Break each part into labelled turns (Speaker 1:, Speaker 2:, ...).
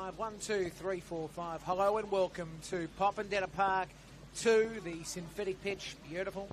Speaker 1: 5. 1, 2, 3, 4, 5. Hello and welcome to Popondetta Park 2, the synthetic pitch. Beautiful.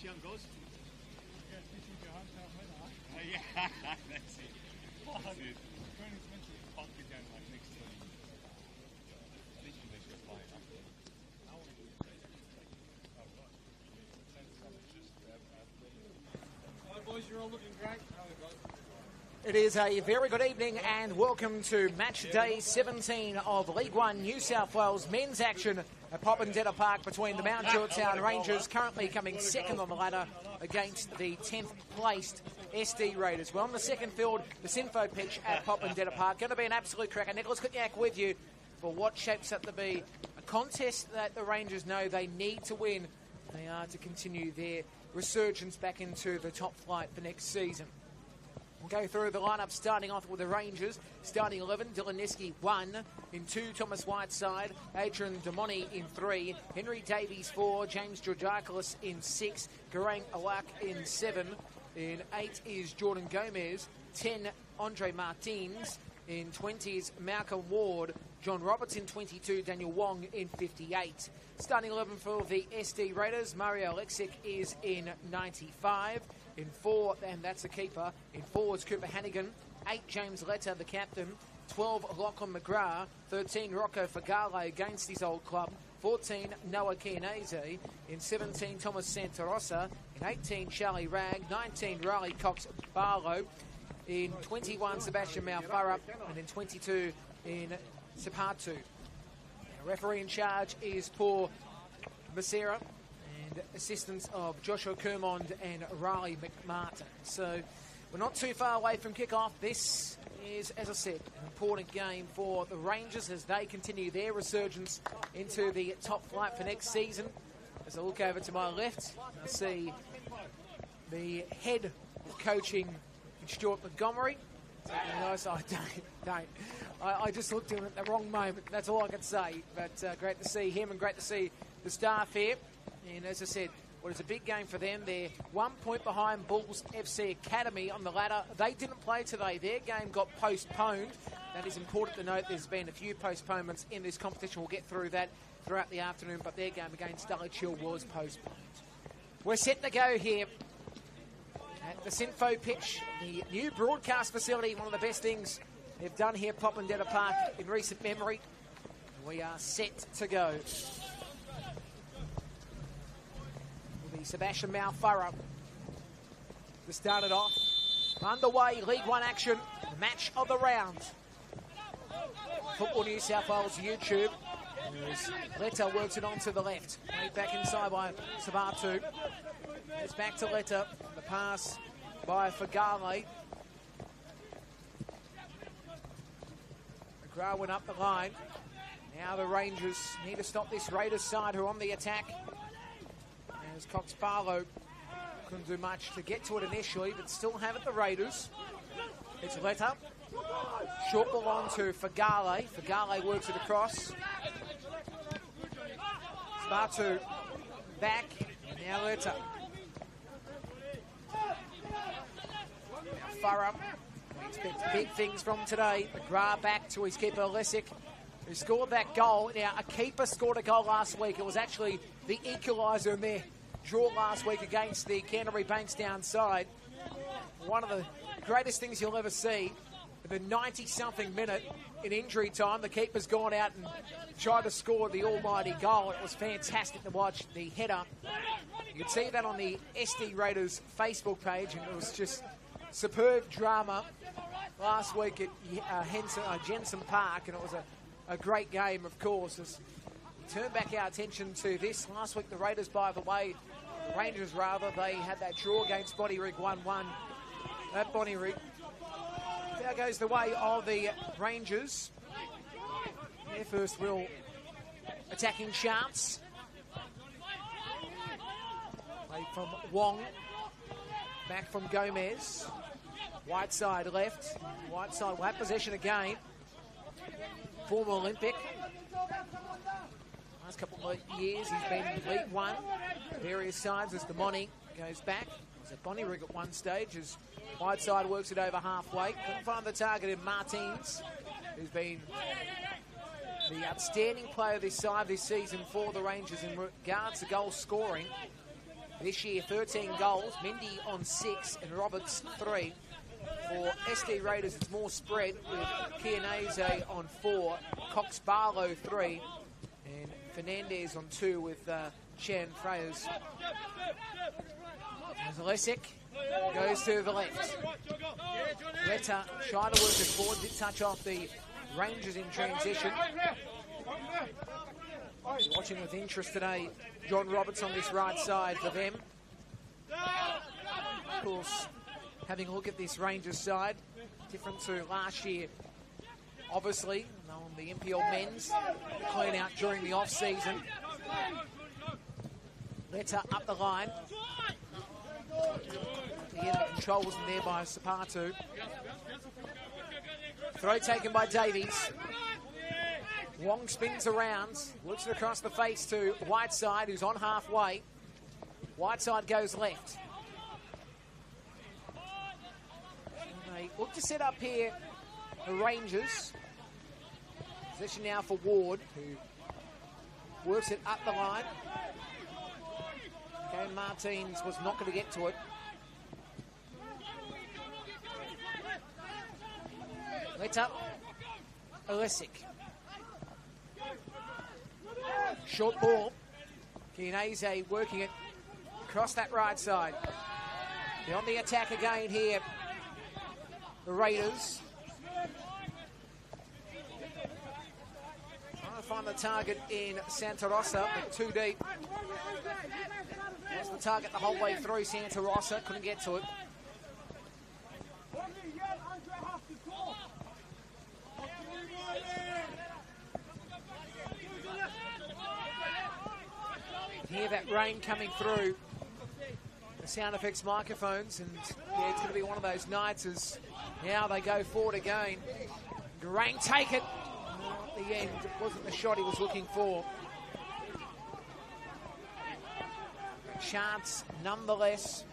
Speaker 2: Young goes.
Speaker 3: Yeah,
Speaker 2: that's it. That's it. Punk again, like next to him. I think they should fly up there.
Speaker 3: Hi boys, you're all looking great.
Speaker 1: It is a very good evening and welcome to match day 17 of League One New South Wales men's action at Popondetta Park between the Mount Druitt Town Rangers, currently coming second on the ladder, against the 10th placed SD Raiders. We're on the second field, the Synfo pitch at Popondetta Park. Going to be an absolute cracker. Nicholas Kutniak with you for what shapes up to be a contest that the Rangers know they need to win. They are to continue their resurgence back into the top flight for next season. We'll go through the lineup, starting off with the Rangers. Starting 11, Dylan Neske 1. In 2, Thomas Whiteside. Adrian Damoni in 3. Henry Davies 4. James Georgiakoulis in 6. Garang Alak in 7. In 8 is Jordan Gomez. 10, Andre Martins. In 20 is Malcolm Ward. John Roberts in 22. Daniel Wong in 58. Starting 11 for the SD Raiders. Mario Alexic is in 95. In 4, and that's a keeper. In 4 is Cooper Hannigan. 8, James Letta, the captain. 12, Lachlan McGrath. 13, Rocco Fagale against his old club. 14, Noah Chianese. In 17, Thomas Santarossa. In 18, Charlie Ragg. 19, Riley Cox Barlow. In 21, Sebastian Malfarup. And in 22, in Sapatu. The referee in charge is Paul Becerra. and assistance of Joshua Kermond and Riley McMartin. So we're not too far away from kickoff. This is, as I said, an important game for the Rangers as they continue their resurgence into the top flight for next season. As I look over to my left, I see the head of coaching, Stuart Montgomery. Nice. I don't. I just looked at him at the wrong moment. That's all I can say. But great to see him and great to see the staff here. And as I said, what is a big game for them. They're 1 point behind Bulls FC Academy on the ladder. They didn't play today. Their game got postponed. That is important to note. There's been a few postponements in this competition. We'll get through that throughout the afternoon, but their game against Dulwich Hill was postponed. We're set to go here at the Sinfo pitch, the new broadcast facility, one of the best things they've done here at Popondetta Park in recent memory. We are set to go. Will be Sebastian Malfurrow to start it off. Underway, League One action, match of the round. Football New South Wales YouTube. As Letta works it on to the left. Made back inside by Sabatu. It's back to Letta. The pass by Fagale. McGrath went up the line. Now the Rangers need to stop this Raiders side who are on the attack. As Cox Barlow couldn't do much to get to it initially, but still have it the Raiders. It's Letta. Short ball on to Fagale. Fagale works it across. Sabatu back. Now Letta. Furrow. We expect big things from today. McGrath back to his keeper, Lesick, who scored that goal. Now, a keeper scored a goal last week. It was actually the equaliser in their draw last week against the Canterbury Bankstown side. One of the greatest things you'll ever see. In the 90-something minute in injury time, the keeper's gone out and tried to score the almighty goal. It was fantastic to watch the header. You can see that on the SD Raiders Facebook page, and it was just superb drama last week at Jensen Park, and it was a great game, of course. As we turn back our attention to this, last week the Raiders, by the way, the Rangers rather, they had that draw against Bonnyrig 1-1 at Bonnyrig. Now goes the way of the Rangers. Their first real attacking chance. Play from Wong. Back from Gomez. Whiteside left. Whiteside will have possession again. Former Olympic. Last couple of years he's been in League One. Various sides as the Monty goes back. He was at Bonnyrig at one stage as Whiteside works it over halfway. Couldn't find the target in Martins, who's been the outstanding player this side this season for the Rangers in regards to goal scoring. This year, 13 goals, Mendy on 6 and Roberts 3. For SD Raiders, it's more spread with Chianese on 4, Cox Barlow 3, and Fernandez on 2 with Chan Freyers. There's Lesick. Goes to the left. Letta tried to work it forward, did touch off the Rangers in transition. Watching with interest today, John Roberts on this right side for them. Of course, having a look at this Rangers side, different to last year. Obviously, on the NPL men's, clean out during the off-season. Letta up the line. The end of control wasn't there by Sapatu. Throw taken by Davies. Wong spins around, looks it across the face to Whiteside, who's on halfway. Whiteside goes left. They look to set up here the Rangers. Position now for Ward, who works it up the line. Okay, Martins was not going to get to it. Let's up. Olesic. Short ball. Chianese working it across that right side. They're on the attack again here. The Raiders. to find the target in Santa Rosa, but too deep. Was the target the whole way through. Santa Rosa couldn't get to it. Hear that rain coming through the sound effects microphones, and yeah, it's going to be one of those nights as now they go forward again. Rain take it. At the end, it wasn't the shot he was looking for. Chance nonetheless.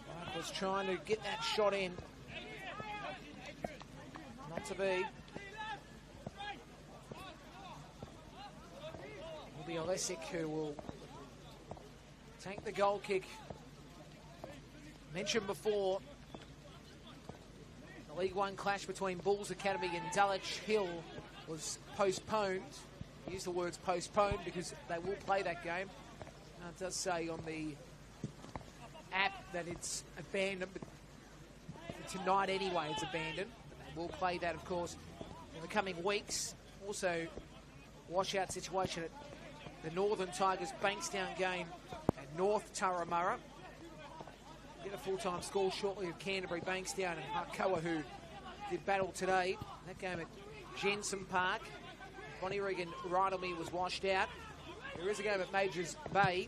Speaker 1: Mark was trying to get that shot in. Not to be. Will be Olesic who will take the goal kick. Mentioned before, the League One clash between Bulls Academy and Dulwich Hill was postponed. I use the words postponed because they will play that game. It does say on the app that it's abandoned, but tonight anyway it's abandoned. But they will play that, of course, in the coming weeks. Also, washout situation at the Northern Tigers Bankstown game at North Turramurra. Get a full-time score shortly of Canterbury Bankstown and Harkoa, who did battle today. That game at Jensen Park. Bonnie Regan Rydalme was washed out. There is a game at Majors Bay.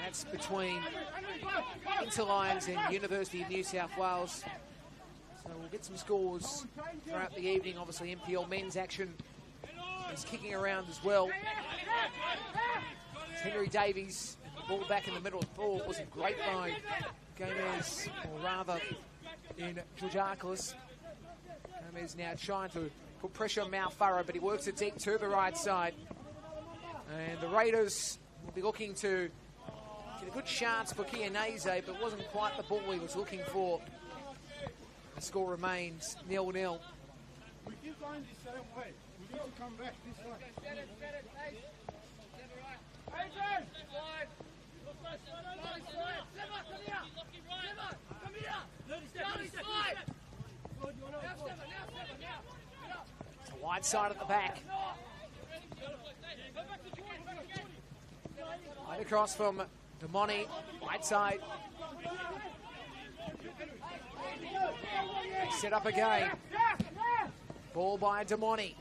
Speaker 1: That's between Interlions and University of New South Wales. So we'll get some scores throughout the evening. Obviously, NPL men's action is kicking around as well. Henry Davies, the ball back in the middle of the ball, wasn't great by Gomez, or rather in Georgiakis. Gomez now trying to put pressure on Malfaro, but he works it deep to the right side. And the Raiders will be looking to get a good chance for Kianese, but it wasn't quite the ball he was looking for. The score remains 0-0.
Speaker 3: We keep going the same way. We need to come back this way.
Speaker 1: It's the wide side at the back. Right across from Damoni, right side. Set up again. Ball by Damoni.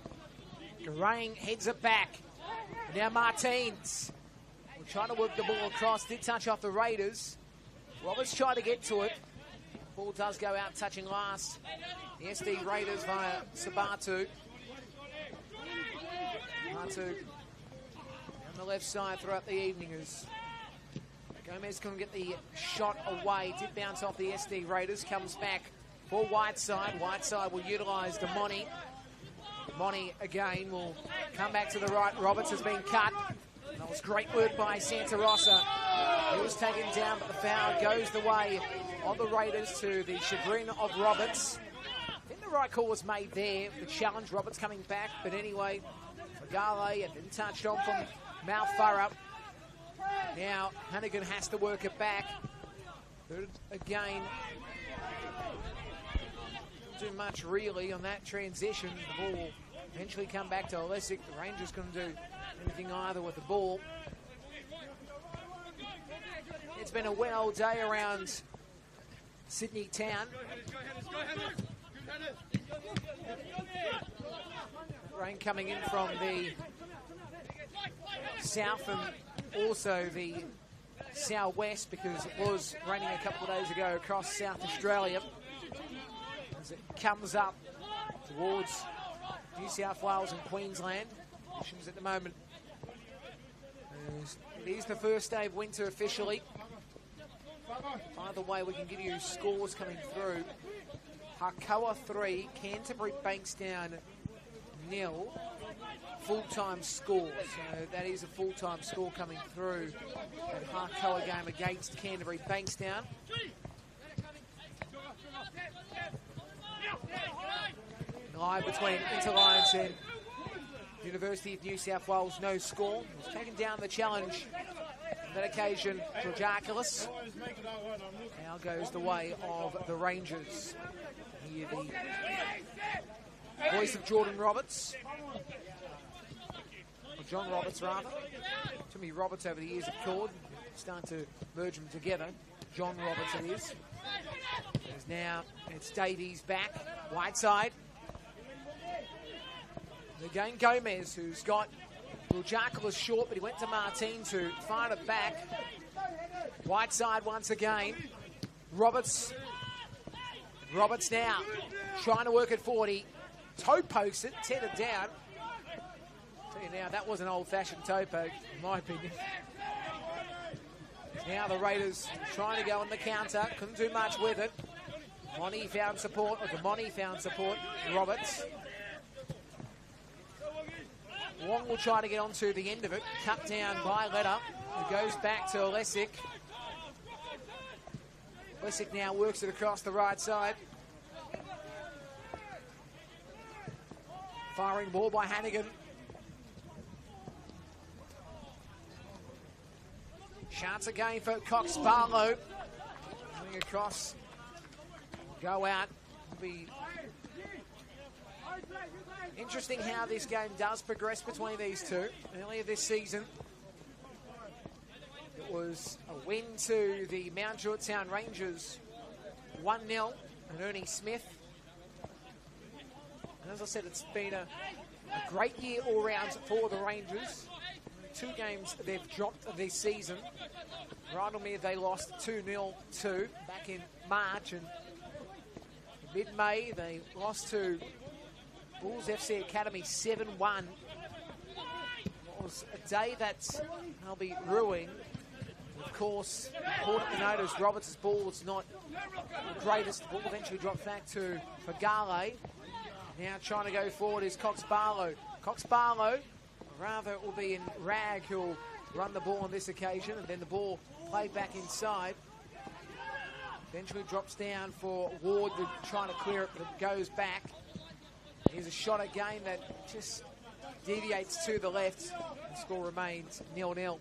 Speaker 1: Garang heads it back. Now Martins. We're trying to work the ball across. Did touch off the Raiders. Roberts tried to get to it. Ball does go out touching last. The SD Raiders via Sabatu. Sabatu on the left side throughout the evening as Gomez couldn't get the shot away. Did bounce off the SD Raiders. Comes back for Whiteside. Whiteside will utilise Damoni. Damoni again will come back to the right. Roberts has been cut. That was great work by Santa Rosa. He was taken down, but the foul goes the way of the Raiders to the chagrin of Roberts. I think the right call was made there. The challenge, Roberts coming back. But anyway, Regale had been touched on from Malfaro. Now, Hannigan has to work it back. But again, didn't do much really on that transition. The ball will eventually come back to Olesic. The Rangers couldn't do anything either with the ball. It's been a wet old day around Sydney town. Rain coming in from the south and also the southwest, because it was raining a couple of days ago across South Australia. As it comes up towards New South Wales and Queensland. Conditions at the moment. It is the first day of winter officially. Either way, we can give you scores coming through. Harkoa 3, Canterbury Bankstown 0. Full-time score. So that is a full-time score coming through at Harkoa game against Canterbury Bankstown. Live between Interlions and University of New South Wales, no score. He's taken down the challenge. that occasion, Georgiakoulis. Now goes the way of the Rangers. Here the voice of Jordan Roberts. Or John Roberts, rather. Too many Roberts over the years have called. Starting to merge them together. John Roberts it is. There's now, it's Davies back. Whiteside. Again, Gomez, who's got Georgiakoulis short, but he went to Martin to find it back. Whiteside once again. Roberts now trying to work at 40. Toe pokes it, tethered down. Tell you now, that was an old-fashioned toe poke, in my opinion. Now the Raiders trying to go on the counter. Couldn't do much with it. Monty found support, or Demoni found support. Roberts. Wong will try to get onto the end of it. Cut down by Letta. It goes back to Lesic. Lesic now works it across the right side. Firing ball by Hannigan. Chance again for Cox Barlow. Coming across. Go out. Be interesting how this game does progress between these two. Earlier this season, it was a win to the Mount Druitt Town Rangers, 1-0, and Ernie Smith. And as I said, it's been a great year all round for the Rangers. 2 games they've dropped this season. Rydalmere they lost 2-0 to back in March, and in mid-May they lost to Bulls FC Academy 7-1. It was a day that they'll be ruined. Of course, important to note is Roberts' ball was not the greatest. The ball eventually dropped back to Fagale. Now trying to go forward is Cox Barlow. Cox Barlow, rather it will be in Rag who'll run the ball on this occasion, and then the ball played back inside. Eventually drops down for Ward, trying to clear it, but it goes back. Here's a shot again that just deviates to the left. The score remains 0-0.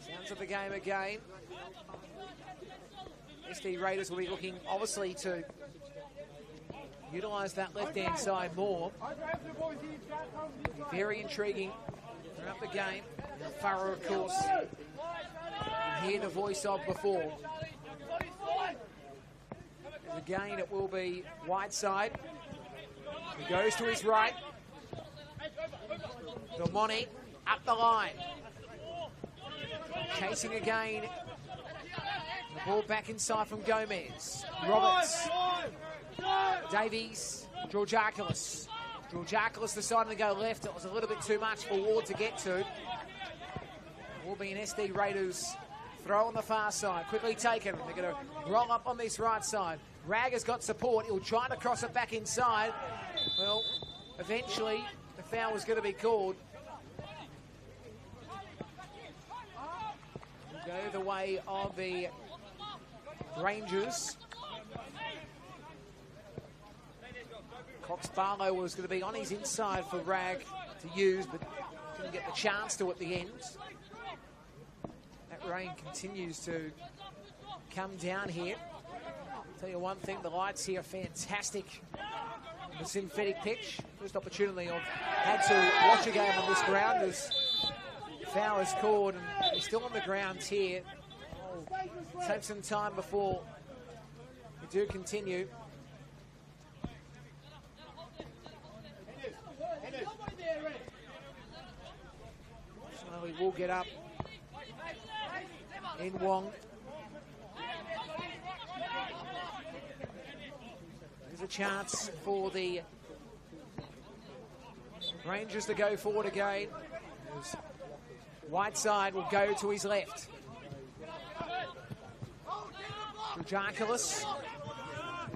Speaker 1: Sounds of the game again. SD Raiders will be looking, obviously, to utilise that left-hand side more. Be very intriguing throughout the game. Now, Farrow, of course, you hear the voice of before. Again, it will be Whiteside. He goes to his right. Domoni up the line. Chasing again. The ball back inside from Gomez. Roberts. Davies. Georgiakoulis. Georgiakoulis deciding to go left. It was a little bit too much for Ward to get to. It will be an SD Raiders throw on the far side. Quickly taken. They're going to roll up on this right side. Rag has got support. He'll try to cross it back inside. Well, eventually the foul was going to be called. Go the way of the Rangers. Cox Barlow was going to be on his inside for Rag to use, but didn't get the chance to at the end. That rain continues to come down here. I'll tell you one thing, the lights here are fantastic. The synthetic pitch. First opportunity I've had to watch a game on this ground as foul is called, and he's still on the ground here. It'll take some time before we do continue. So we will get up in Wong. There's a chance for the Rangers to go forward again. Whiteside will go to his left. Georgiakoulis.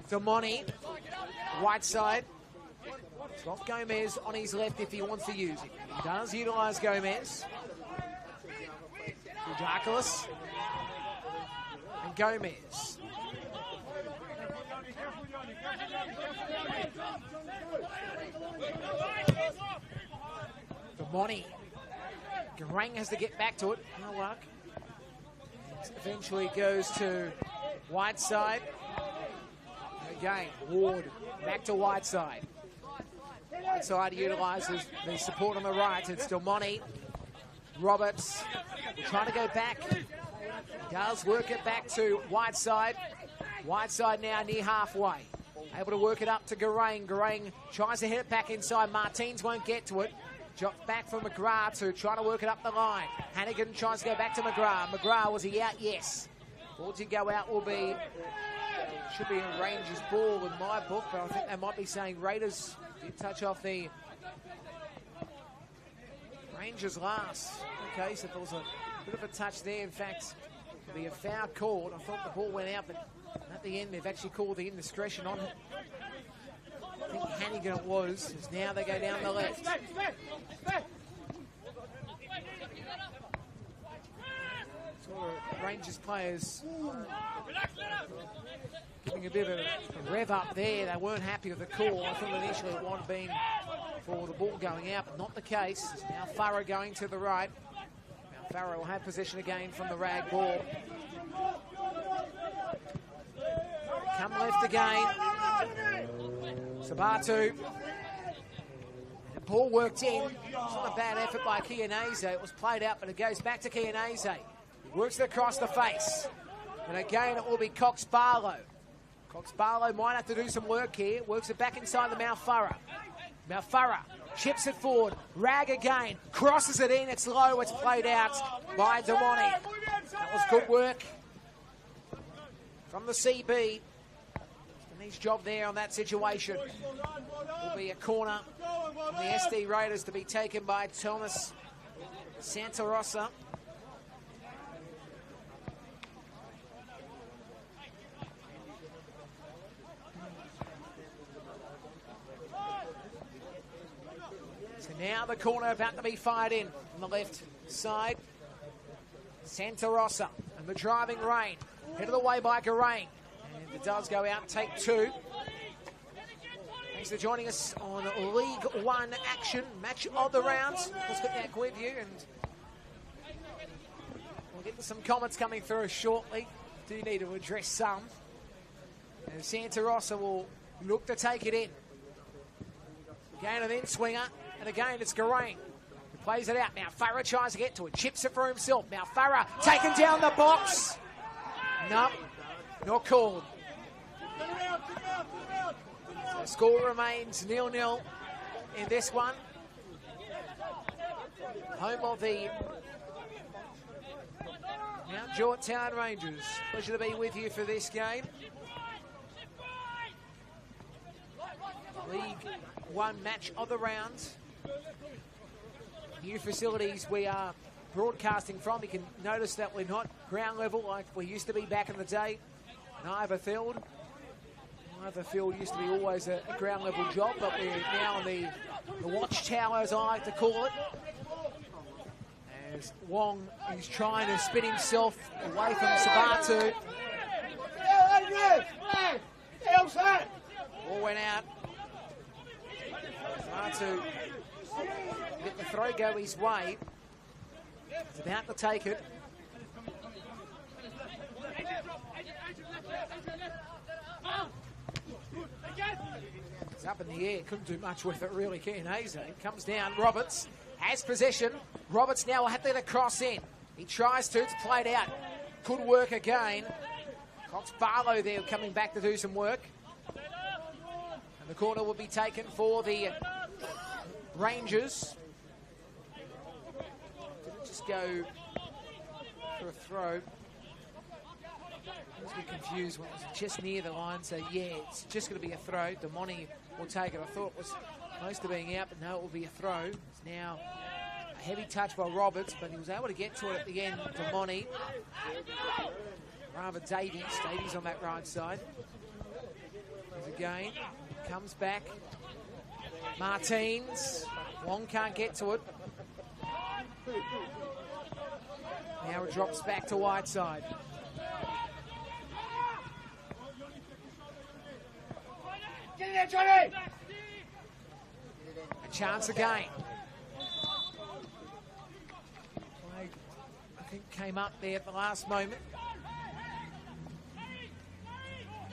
Speaker 1: Domoni. Whiteside. He's got Gomez on his left if he wants to use it. He does utilise Gomez. Georgiakoulis. And Gomez. Damoni. Garang has to get back to it. No luck. It eventually goes to Whiteside. Again, Ward back to Whiteside. Whiteside utilises the support on the right. It's Damoni. Roberts trying to go back. Does work it back to Whiteside. Whiteside now near halfway. Able to work it up to Garang. Garang tries to hit it back inside. Martins won't get to it. Drop back for McGrath to trying to work it up the line. Hannigan tries to go back to McGrath. McGrath, was he out? Yes. Ball to go out will be, should be a Rangers ball in my book, but I think they might be saying Raiders did touch off the Rangers last. Okay, so there was a bit of a touch there. In fact, it'll be a foul called. I thought the ball went out, but at the end they've actually called the indiscretion on it. I think Hannigan it was, as now they go down the left. So Rangers players giving a bit of a rev up there. They weren't happy with the call. I thought initially it would have been for the ball going out, but not the case. Now Farah going to the right. Now Farah will have possession again from the rag ball. Come left again. Sabatu. The ball worked in. It's not a bad effort by Chianese. It was played out, but it goes back to Chianese. He works it across the face. And again, it will be Cox Barlow. Cox Barlow might have to do some work here. Works it back inside the Malfurra. Malfurra chips it forward. Rag again. Crosses it in. It's low. It's played out by Damoni. That was good work from the CB. His job there on that situation. Will be a corner from the SD Raiders to be taken by Thomas Santarossa. So now the corner about to be fired in on the left side. Santarossa and the driving rain. Headed away by Garang. It does go out, take two. Thanks for joining us on League One action, match of the rounds. Let's get back with you, and we'll get some comments coming through shortly. Do need to address some. And Santarossa will look to take it in. Again, an in-swinger, and again it's Garang who plays it out. Now Farah tries to get to it, chips it for himself. Now Farah taken down the box. No, not called. So score remains 0-0 in this one. Home of the Mount Druitt Town Rangers. Pleasure to be with you for this game. League One match of the round. New facilities we are broadcasting from. You can notice that we're not ground level like we used to be back in the day. Neither field used to be always a ground level job, but we're now on the watchtower, as I like to call it. As Wong is trying to spin himself away from Sabatu. Ball went out. Sabatu let the throw go his way. He's about to take it. It's up in the air, couldn't do much with it really. Chianese comes down. Roberts has possession. Roberts now will have to let it cross in. He tries to, it's played out. Could work again. Cox Barlow there coming back to do some work. And the corner will be taken for the Rangers. Didn't just go for a throw. I was a bit confused when it was just near the line, so yeah, it's just going to be a throw. Damoni will take it. I thought it was close to being out, but no, it will be a throw. It's now a heavy touch by Roberts, but he was able to get to it at the end, Damoni. Rather Davies. Davies on that right side. There's again. Comes back. Martins. Wong can't get to it. Now it drops back to Whiteside. A chance again. I think came up there at the last moment.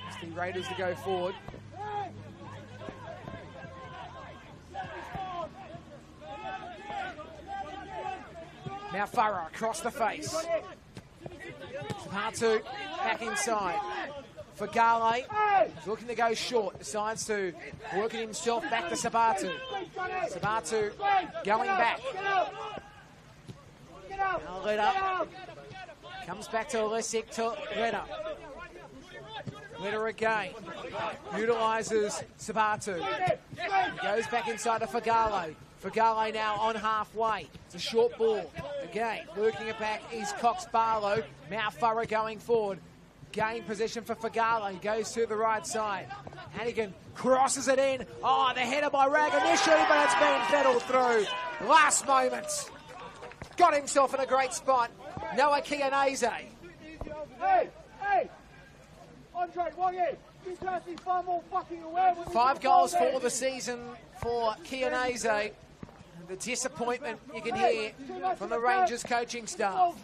Speaker 1: It's the Raiders to go forward. Now Farah across the face. Sabatu back inside. For Gale, he's looking to go short. Decides to work it himself back to Sabatu. Sabatu going back. Now Leda comes back to Lesic to Leda. Leda again. Utilises Sabatu. He goes back inside to Fagale. Fagale now on halfway. It's a short ball. Again, working it back is Cox Barlow. Now Farah going forward. Gain position for Fagale. He goes to the right side. Hannigan crosses it in. Oh, the header by Rag initially, but it's been fiddled through. Last moment. Got himself in a great spot. Noah Kianese.
Speaker 3: Hey! Andre, one in. This person is far more fucking aware.
Speaker 1: 5 goals for the season for Kianese. The disappointment you can hear from the Rangers coaching staff.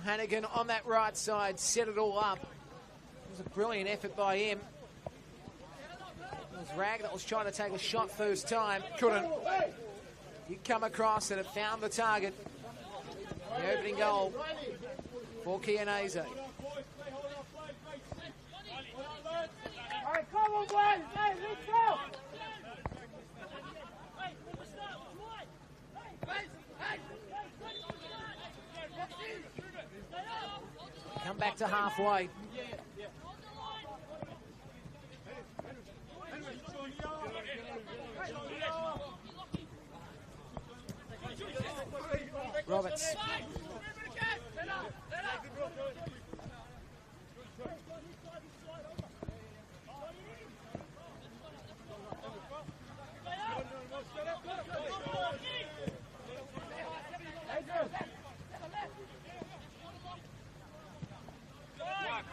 Speaker 1: Hannigan on that right side set it all up. It was a brilliant effort by him. It was Rag that was trying to take a shot first time. Couldn't. He'd come across and it found the target. The opening goal for Kianese.
Speaker 3: All right, come on, boys. Hey, let's go.
Speaker 1: Come back to halfway. Roberts.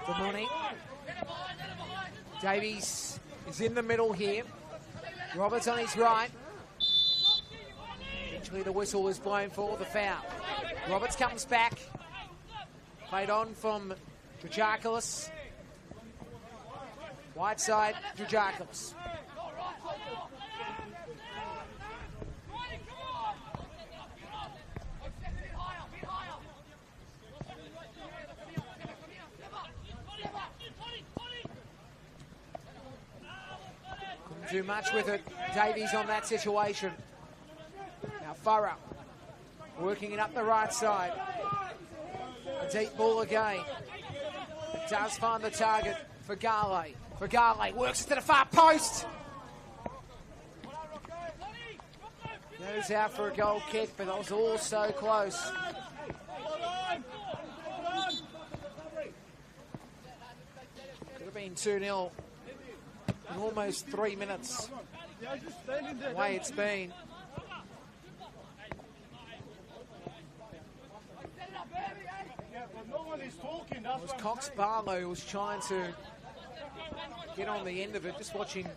Speaker 1: Good morning. Davies is in the middle here. Roberts on his right. Eventually the whistle is blown for the foul. Roberts comes back. Played on from Drujakilis. White side, Drujakilis. Do much with it. Davies on that situation. Now Farah working it up the right side. A deep ball again. It does find the target for Gale. For Gale works it to the far post. Goes out for a goal kick, but it was all so close. Could have been 2-0. In almost 3 minutes, the way it's been. It was Cox Barlow who was trying to get on the end of it, just watching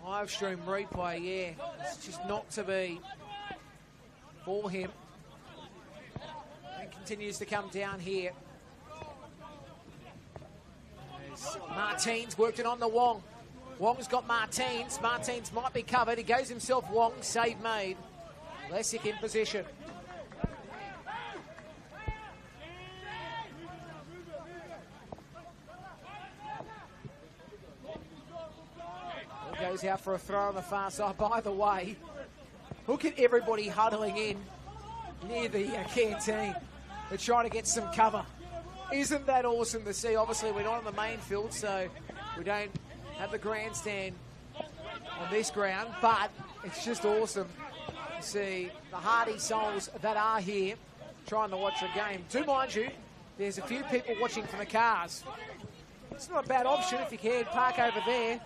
Speaker 1: live stream replay. Yeah, it's just not to be for him. And continues to come down here. Martins worked it on the Wong. Wong's got Martins. Martins might be covered. He goes himself Wong. Save made. Lesic in position. Goes out for a throw on the far side. By the way, look at everybody huddling in near the canteen. They're trying to get some cover. Isn't that awesome to see? Obviously, we're not on the main field, so we don't have the grandstand on this ground, but it's just awesome to see the hardy souls that are here trying to watch the game. Do mind you, there's a few people watching from the cars. It's not a bad option if you can park over there.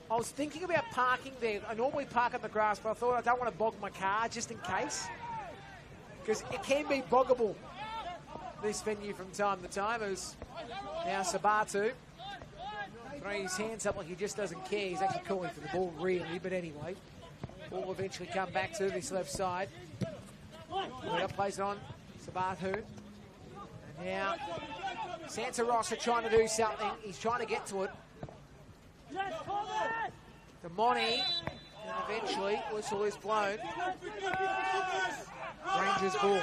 Speaker 1: I was thinking about parking there. I normally park on the grass, but I thought I don't want to bog my car just in case, because it can be boggable this venue from time to time as now Sabatu throwing his hands up like he just doesn't care. He's actually calling for the ball really, but anyway. Ball will eventually come back to this left side. Druitt plays it on Sabatu. And now Santa Rossa trying to do something. He's trying to get to it. Damoni, and eventually whistle is blown. Rangers ball.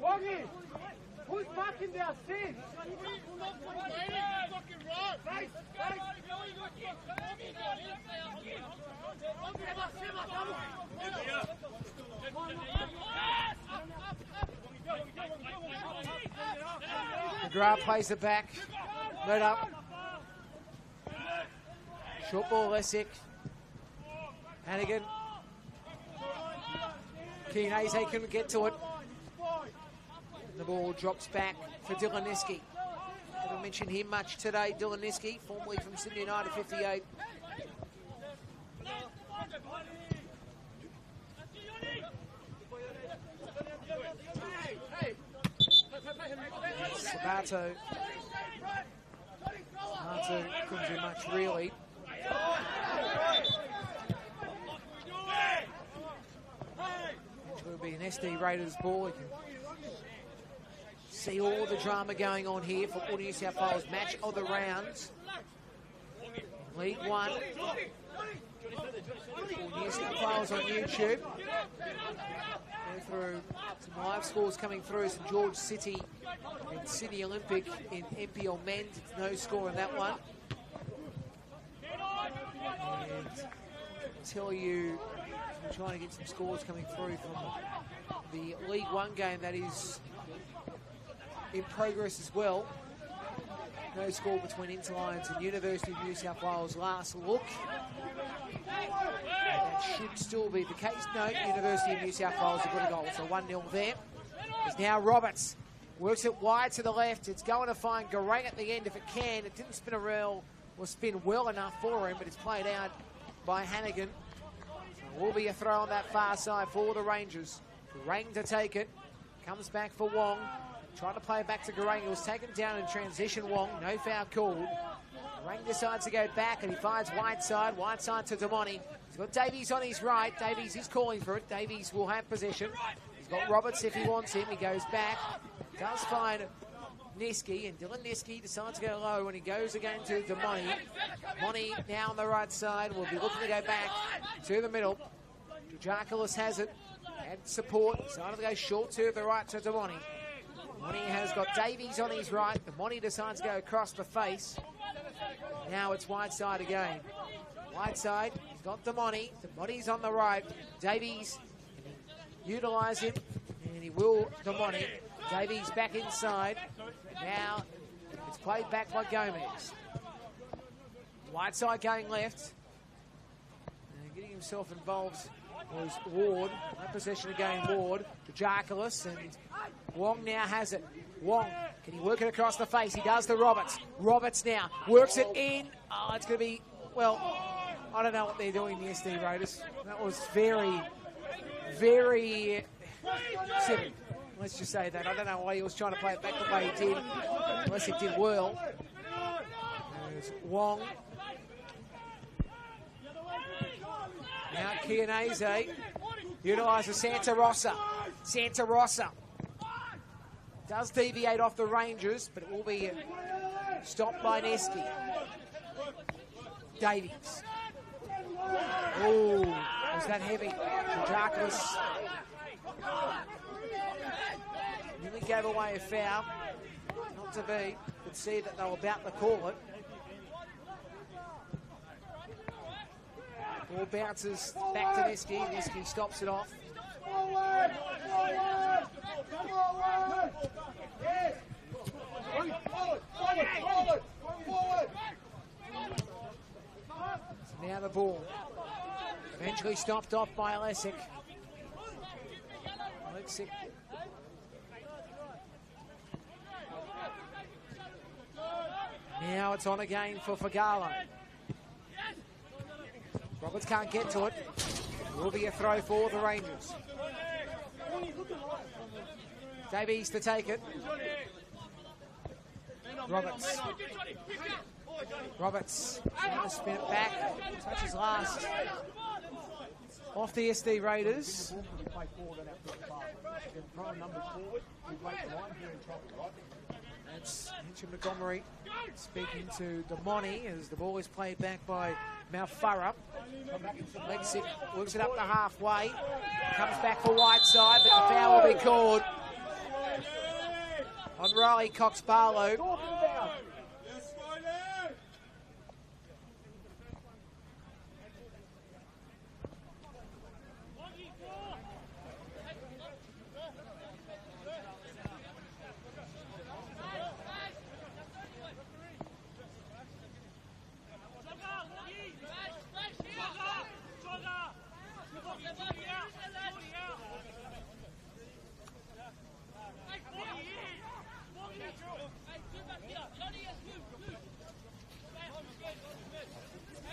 Speaker 3: Wongy! Who's marking their sin?
Speaker 1: McGrath plays it back. Let up. Short ball, Lessick. Hannigan. Kienese couldn't get to it. The ball drops back for Dylan Niski. Haven't mentioned him much today, Dylan Niski, formerly from Sydney United 58. Sabato. Sabato couldn't do much really. It will be an SD Raiders ball. You can see all the drama going on here for All New South Wales match of the rounds. League One. All New South Wales on YouTube. Go through some live scores coming through. St George City and Sydney Olympic in NPL men's. It's no score in that one. And tell you, I'm trying to get some scores coming through from the League One game that is in progress as well. No score between Interlions and University of New South Wales last look. That should still be the case. No, University of New South Wales have got a goal, so 1-0 there. There's now Roberts. Works it wide to the left. It's going to find Garang at the end if it can. It didn't spin spin well enough for him, but it's played out by Hannigan. So will be a throw on that far side for the Rangers. Garang to take it. Comes back for Wong. Trying to play it back to Garang. He was taken down in transition, Wong. No foul called. Garang decides to go back and he finds Whiteside. Whiteside to Damoni. He's got Davies on his right. Davies is calling for it. Davies will have possession. He's got Roberts if he wants him. He goes back. Does find Niski, and Dylan Niski decides to go low when he goes again to Damoni. Damoni now on the right side. Will be looking to go back to the middle. Jarkalis has it. And support. Decided to go short to the right to Damoni. Damoni has got Davies on his right. Damoni decides to go across the face. Now it's Whiteside again. Whiteside, he's got Damoni. Damoni's on the right. Davies, utilise him, and he will Damoni. Davies back inside. Now it's played back by Gomez. Whiteside going left. And getting himself involved was Ward. No possession again, Ward. To Jarkalis, and Wong now has it. Wong, can he work it across the face? He does to Roberts. Roberts now works it in. Oh, it's going to be, well, I don't know what they're doing, the SD Raiders. That was very, very silly. Let's just say that. I don't know why he was trying to play it back the way he did, unless it did well. There's Wong. Now Kienese utilises Santa Rossa. Santa Rossa does deviate off the Rangers, but it will be stopped by Neski. Davies. Oh, was that heavy? Jarkalis nearly gave away a foul. Not to be. Could see that they were about to call it. Ball bounces back to Neski. Neski stops it off.
Speaker 3: Forward! Forward! Forward! Yes! Forward! Forward! Forward!
Speaker 1: So now the ball. Eventually stopped off by Lessick. Lessick. Now it's on again for Fagalo. Roberts can't get to it. Will be a throw for the Rangers. Davies to take it. Roberts trying to spin it back. Touches last. Off the SD Raiders. That's Hitchin Montgomery speaking to Damoni as the ball is played back by Malfarra. Legs it, works it up to halfway. Comes back for Whiteside, but the foul will be called on Riley Cox-Barlow.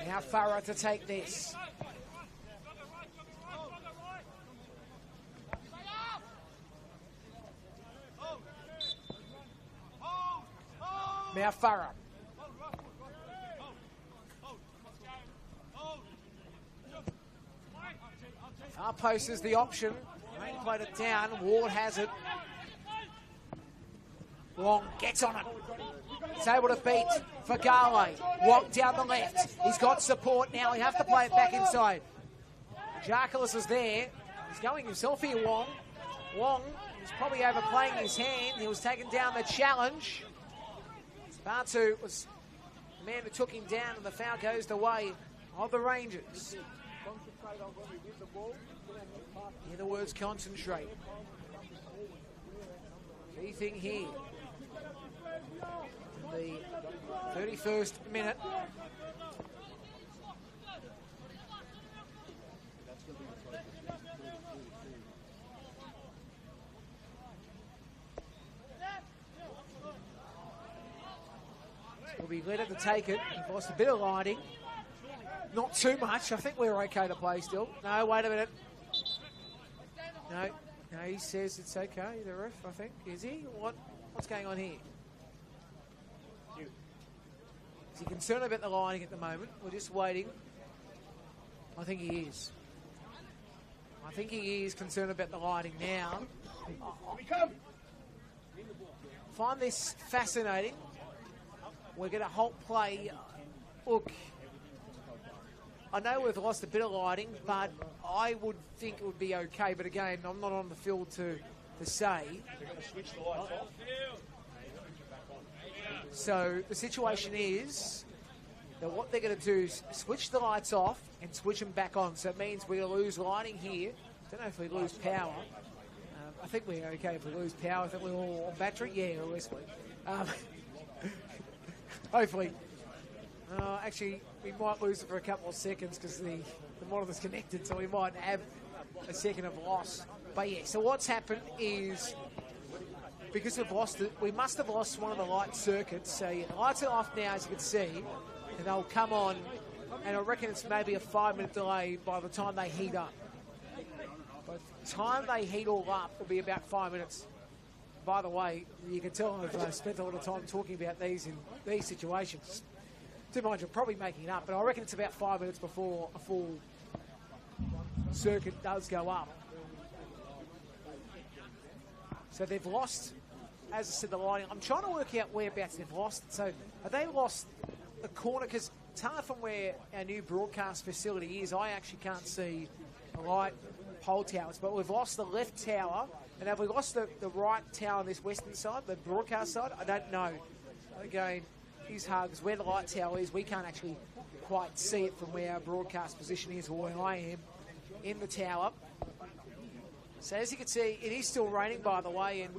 Speaker 1: Now Farah to take this. Now Farah. Our post is the option. Rain played it down. Ward has it. Wong gets on it. He's able to beat Fagale. Wong down the left. He's got support now. He'll have to play it back inside. Jarkalis is there. He's going himself here, Wong. Wong is probably overplaying his hand. He was taking down the challenge. Spartu was the man who took him down, and the foul goes the way of the Rangers. Hear the words concentrate. Key thing here. The 31st minute. Will be led to take it. He's lost a bit of lighting. Not too much. I think we're okay to play still. No, wait a minute. No, he says it's okay, the ref, I think. Is he? What's going on here? Is he concerned about the lining at the moment? We're just waiting. I think he is. I think he is concerned about the lining now. Find this fascinating. We're going to halt play. Look, I know we've lost a bit of lighting, but I would think it would be okay. But again, I'm not on the field to say.
Speaker 2: They're going to switch the lights off.
Speaker 1: So the situation is that what they're going to do is switch the lights off and switch them back on. So it means we're going to lose lighting here. Don't know if we lose power. I think we're okay if we lose power. I think we're all on battery. Yeah, obviously. Hopefully. Actually, we might lose it for a couple of seconds because the monitor's connected, so we might have a second of loss. But yeah, so what's happened is, because we've lost it, we must have lost one of the light circuits. So yeah, the lights are off now, as you can see, and they'll come on, and I reckon it's maybe a 5-minute delay by the time they heat up. By the time they heat all up, it'll be about 5 minutes. By the way, you can tell I've spent a lot of time talking about these in these situations. To mind you, I'm probably making it up, but I reckon it's about 5 minutes before a full circuit does go up. So they've lost, as I said, the lighting. I'm trying to work out whereabouts they've lost. So have they lost the corner? Because it's hard from where our new broadcast facility is. I actually can't see the light pole towers, but we've lost the left tower. And have we lost the right tower on this western side, the broadcast side? I don't know. Again, it's hard because where the light tower is, we can't actually quite see it from where our broadcast position is or where I am in the tower. So as you can see, it is still raining, by the way, and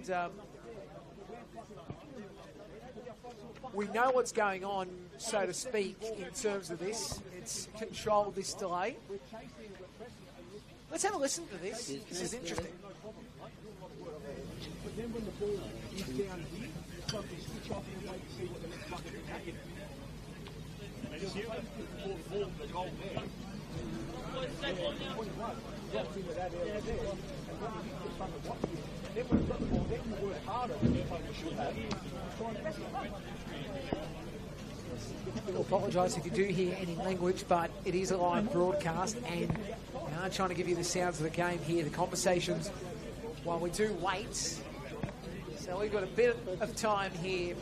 Speaker 1: we know what's going on, so to speak, in terms of this. It's controlled, this delay. Let's have a listen to this. This is interesting.
Speaker 3: But then when the ball is down here, something switch off and wait to see what the next bucket is happening.
Speaker 2: They just the ball formed the goal there.
Speaker 1: I apologise if you do hear any language, but it is a live broadcast, and we are trying to give you the sounds of the game here, the conversations, while we do wait. So we've got a bit of time here.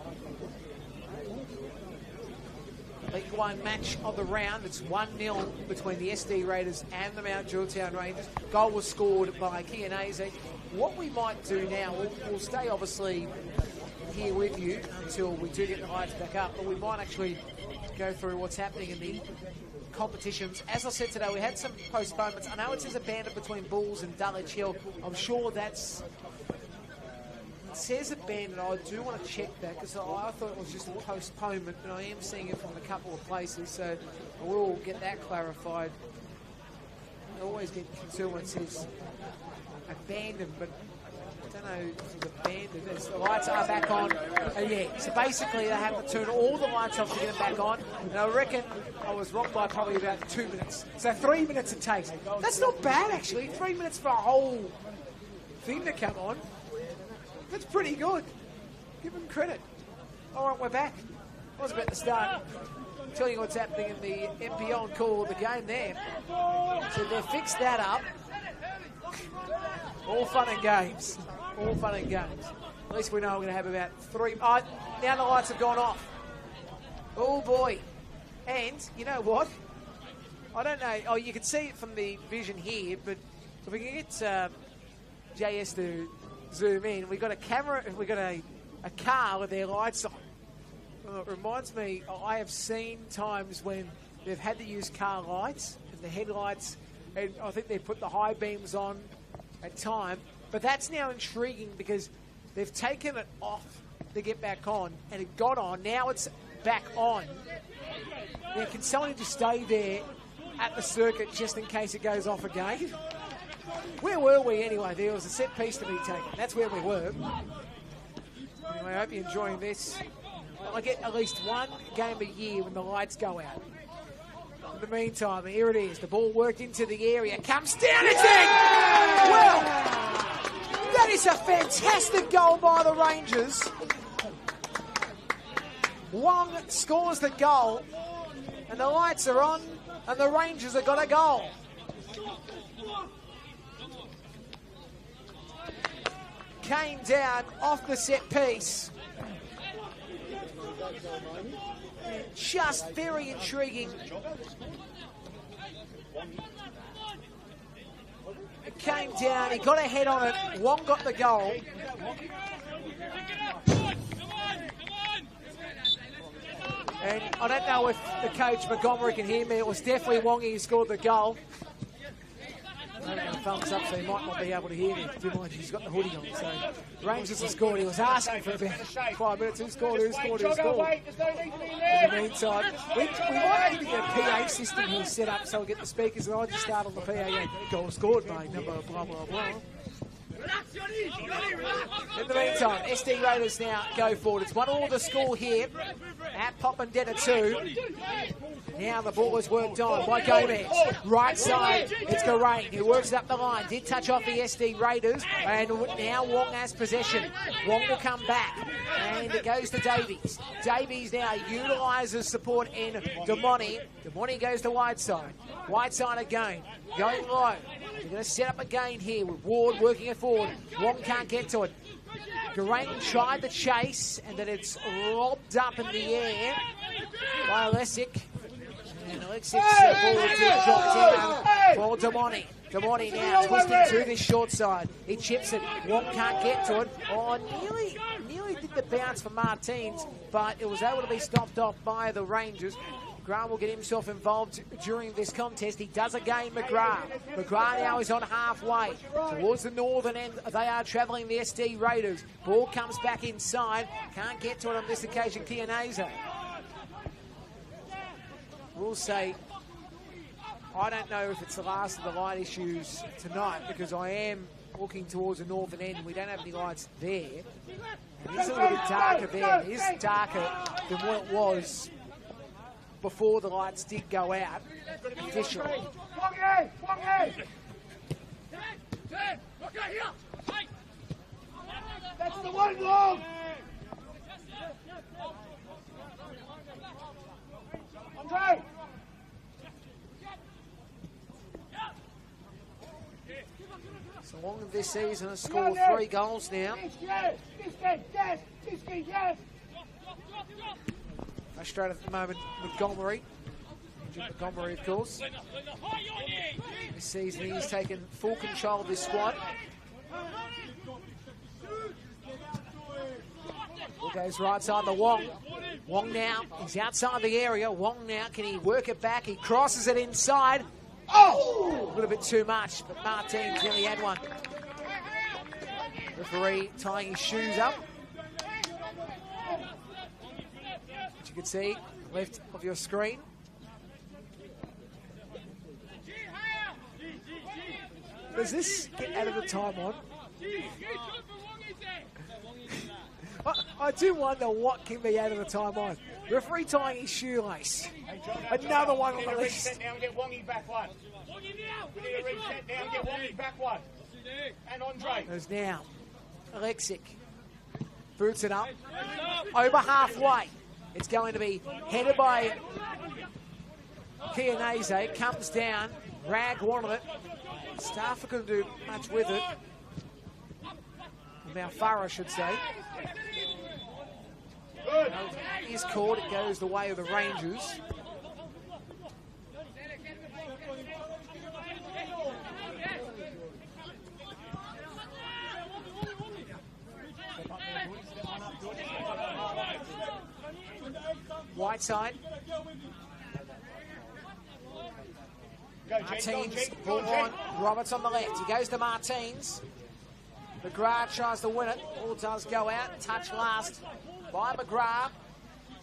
Speaker 1: League One match of the round. It's 1-0 between the SD Raiders and the Mount Druitt Rangers. Goal was scored by Kianese. What we might do now, we'll stay obviously here with you until we do get the lights back up, but we might actually go through what's happening in the competitions. As I said today, we had some postponements. I know it says a bandit between Bulls and Dulwich Hill. I'm sure that's... It says abandoned. I do want to check that because I thought it was just a postponement, but I am seeing it from a couple of places, so I will get that clarified. I always get concerned when it says abandoned, but I don't know if it's abandoned. The lights are back on. Yeah, so basically they have to turn all the lights off to get them back on, and I reckon I was wrong by probably about 2 minutes. So 3 minutes it takes. That's not bad, actually. 3 minutes for a whole thing to come on. That's pretty good. Give them credit. All right, we're back. I was about to start telling you what's happening in the MP call of the game there. So they've fixed that up. All fun and games. All fun and games. At least we know we're going to have about 3... Oh, now the lights have gone off. Oh, boy. And, you know what? I don't know. Oh, you can see it from the vision here, but if we can get JS to zoom in, we got a camera, we got a car with their lights on. It reminds me, I have seen times when they've had to use car lights and the headlights, and I think they put the high beams on at time, but that's now intriguing because they've taken it off to get back on, and it got on, now it's back on. Now, can someone just stay there at the circuit just in case it goes off again? Where were we anyway? There was a set piece to be taken. That's where we were. Anyway, I hope you're enjoying this. I get at least one game a year when the lights go out. In the meantime, here it is. The ball worked into the area. Comes down, it's in! Well, that is a fantastic goal by the Rangers. Wong scores the goal, and the lights are on, and the Rangers have got a goal. Came down off the set piece. Just very intriguing. It came down, he got a head on it, Wong got the goal. And I don't know if the coach Montgomery can hear me, it was definitely Wongy who scored the goal. Thumbs up, so he might not be able to hear me. Do mind, he's got the hoodie on. So Rangers have scored. He was asking for about 5 minutes. Who scored? Who scored? Who scored? In the meantime, we might need to get a PA system here set up so we get the speakers, and I just start on the PA. Yeah, goal scored, mate. Number blah blah blah. In the meantime, SD Raiders now go forward. It's 1-1 the score here at Popondetta 2. Now the ball is worked on by Gomez. Right side, it's Garain who works it up the line. Did touch off the SD Raiders, and now Wong has possession. Wong will come back, and it goes to Davies. Davies now utilises support in Damoni. Damoni goes to wide side. Wide side again, going low. They're going to set up again here with Ward working it forward. Wong can't get to it. Garain tried the chase, and then it's lobbed up in the air by Lesic. And Alexic's ball did drop down for Damoni. Damoni now twisting to this short side. He chips it. Wong can't get to it. Oh, nearly did the bounce for Martins, but it was able to be stopped off by the Rangers. McGrath will get himself involved during this contest. He does again, McGrath. McGrath now is on halfway towards the northern end. They are travelling the SD Raiders. Ball comes back inside. Can't get to it on this occasion, Kianese. We'll say, I don't know if it's the last of the light issues tonight because I am looking towards the northern end. We don't have any lights there. It is a little bit darker there. It is darker than what it was before the lights did go out officially.
Speaker 3: That's the one long. Andre.
Speaker 1: So long as this season has scored 3 goals now.
Speaker 3: Yes.
Speaker 1: Frustrated at the moment, Montgomery. Montgomery, of course. This season he's taken full control of this squad. Ball goes right side to Wong. Wong now, he's outside the area. Wong now, can he work it back? He crosses it inside. Oh! A little bit too much, but Martinez nearly had one. Referee tying his shoes up. As you can see, left of your screen. Does this get out of the time on? I do wonder what can be out of the time on. Referee tying his shoelace. Another one on the list.
Speaker 3: Reset now and get Wongy back one. We need to reset now and get Wongy back one. And Andre.
Speaker 1: There's now Alexic. Boots it up. Over halfway. It's going to be headed by Chianese. Comes down. Rag wanted it. Stafford couldn't do much with it. Now Farah, I should say. He's caught. It goes the way of the Rangers. Whiteside. Martins, ball on. Roberts on the left. He goes to Martins. McGrath tries to win it. All does go out. Touch last by McGrath.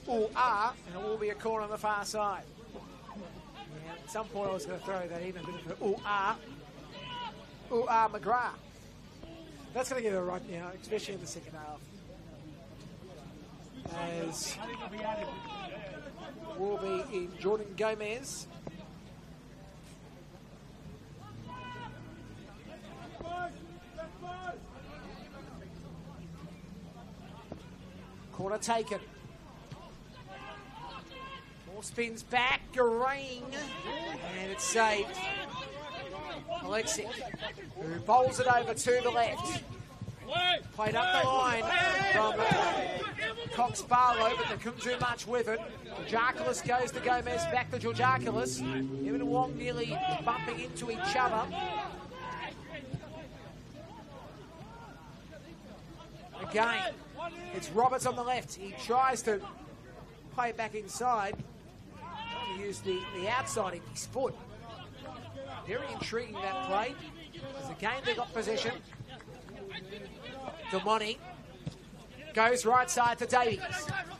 Speaker 1: And it will be a corner on the far side. Yeah, at some point I was going to throw that in a bit of McGrath. That's going to get a run now, especially in the second half. As will be in Jordan Gomez. Corner taken. Ball spins back, Garang, and it's saved. Alexic, who bowls it over to the left. Played up the line from Cox Barlow, but they couldn't do much with it. Georgakis goes to Gomez, back to Georgakis. Him and Wong nearly bumping into each other. Again, it's Roberts on the left. He tries to play it back inside. Trying to use the outside of his foot. Very intriguing, that play. As again, they got possession. Damoni goes right side to Davies.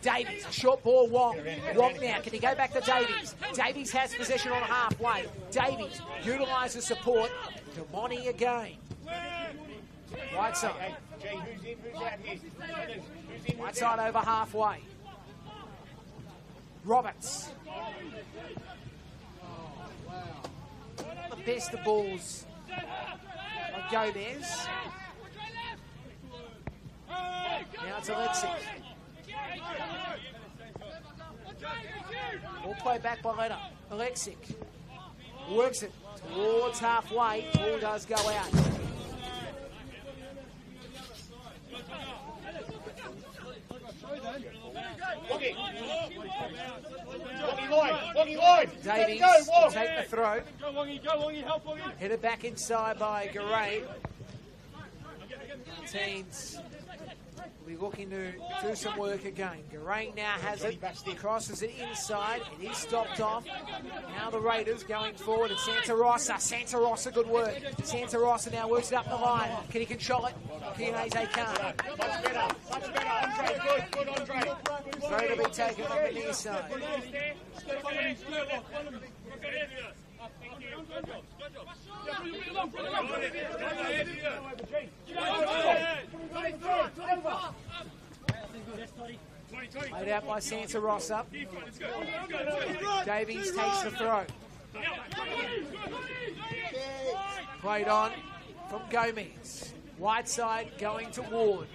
Speaker 1: Davies, short ball, Wong. Wong now, can he go back to Davies? Davies has possession on halfway. Davies utilises support. Damoni again. Right side. Right side over halfway. Roberts. The best of balls of Gomez. Now it's Alexic. All play back by Lena. Alexic works it towards halfway. Ball does go out.
Speaker 3: Wongy Lloyd.
Speaker 1: Davies will take the throw.
Speaker 3: Go Wongy, help Wongy.
Speaker 1: Headed back inside by Garay. Teens will be looking to do some work again. Garay now has it. He crosses it inside. It is stopped off. Now the Raiders going forward. It's Santa Rosa. Santa Rosa, good work. Santa Rosa now works it up the line. Can he control it? Chianese can't.
Speaker 3: Much better, Andre. Good, Andre.
Speaker 1: Throw to be taken on the near side. Laid out by Santa Rossa. Davies takes the throw. Played on from Gomez. Wide side going to Ward.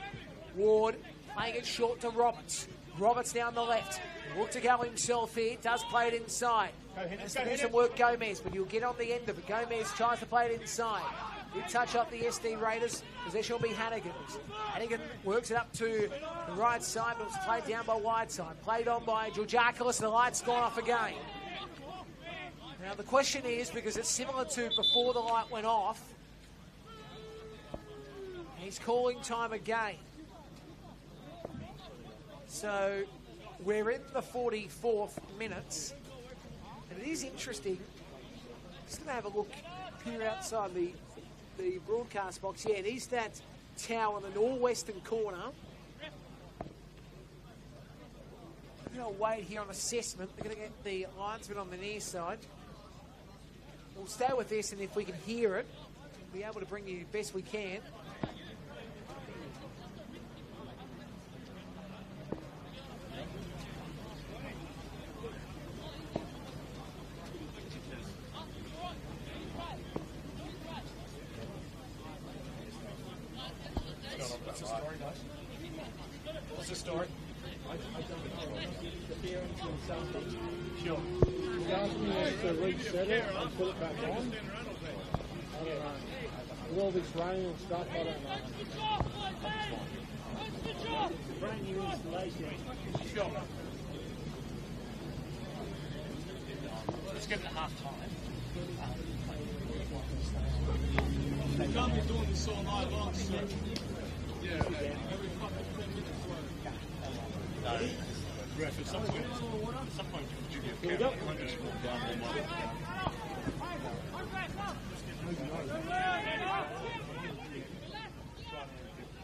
Speaker 1: Ward playing it short to Roberts. Roberts down the left. Look to go himself here. Does play it inside. Has to do some work, Gomez, but he'll get on the end of it. Gomez tries to play it inside. Good touch up the SD Raiders. Possession will be Hannigan's. Hannigan works it up to the right side, but it's played down by wide side. Played on by Georgiakoulis. The light's gone off again. Now the question is, because it's similar to before the light went off, he's calling time again. So we're in the 44th minutes. And it is interesting. Just going to have a look here outside the broadcast box. Yeah, it is that tower in the northwestern corner. We're going to wait here on assessment. They're going to get the linesman on the near side. We'll stay with this, and if we can hear it, we'll be able to bring you best we can.
Speaker 3: What's the story? Sure.
Speaker 4: He asked me to reset it and put it back on. I don't know. With all this rain and stuff, I don't know.
Speaker 3: Brand new installation. Sure.
Speaker 2: Let's get to half time. We've done doing this all night long, so yeah, every fucking 10 minutes. No. Ref, at some point you give a count. I'm just walking down there.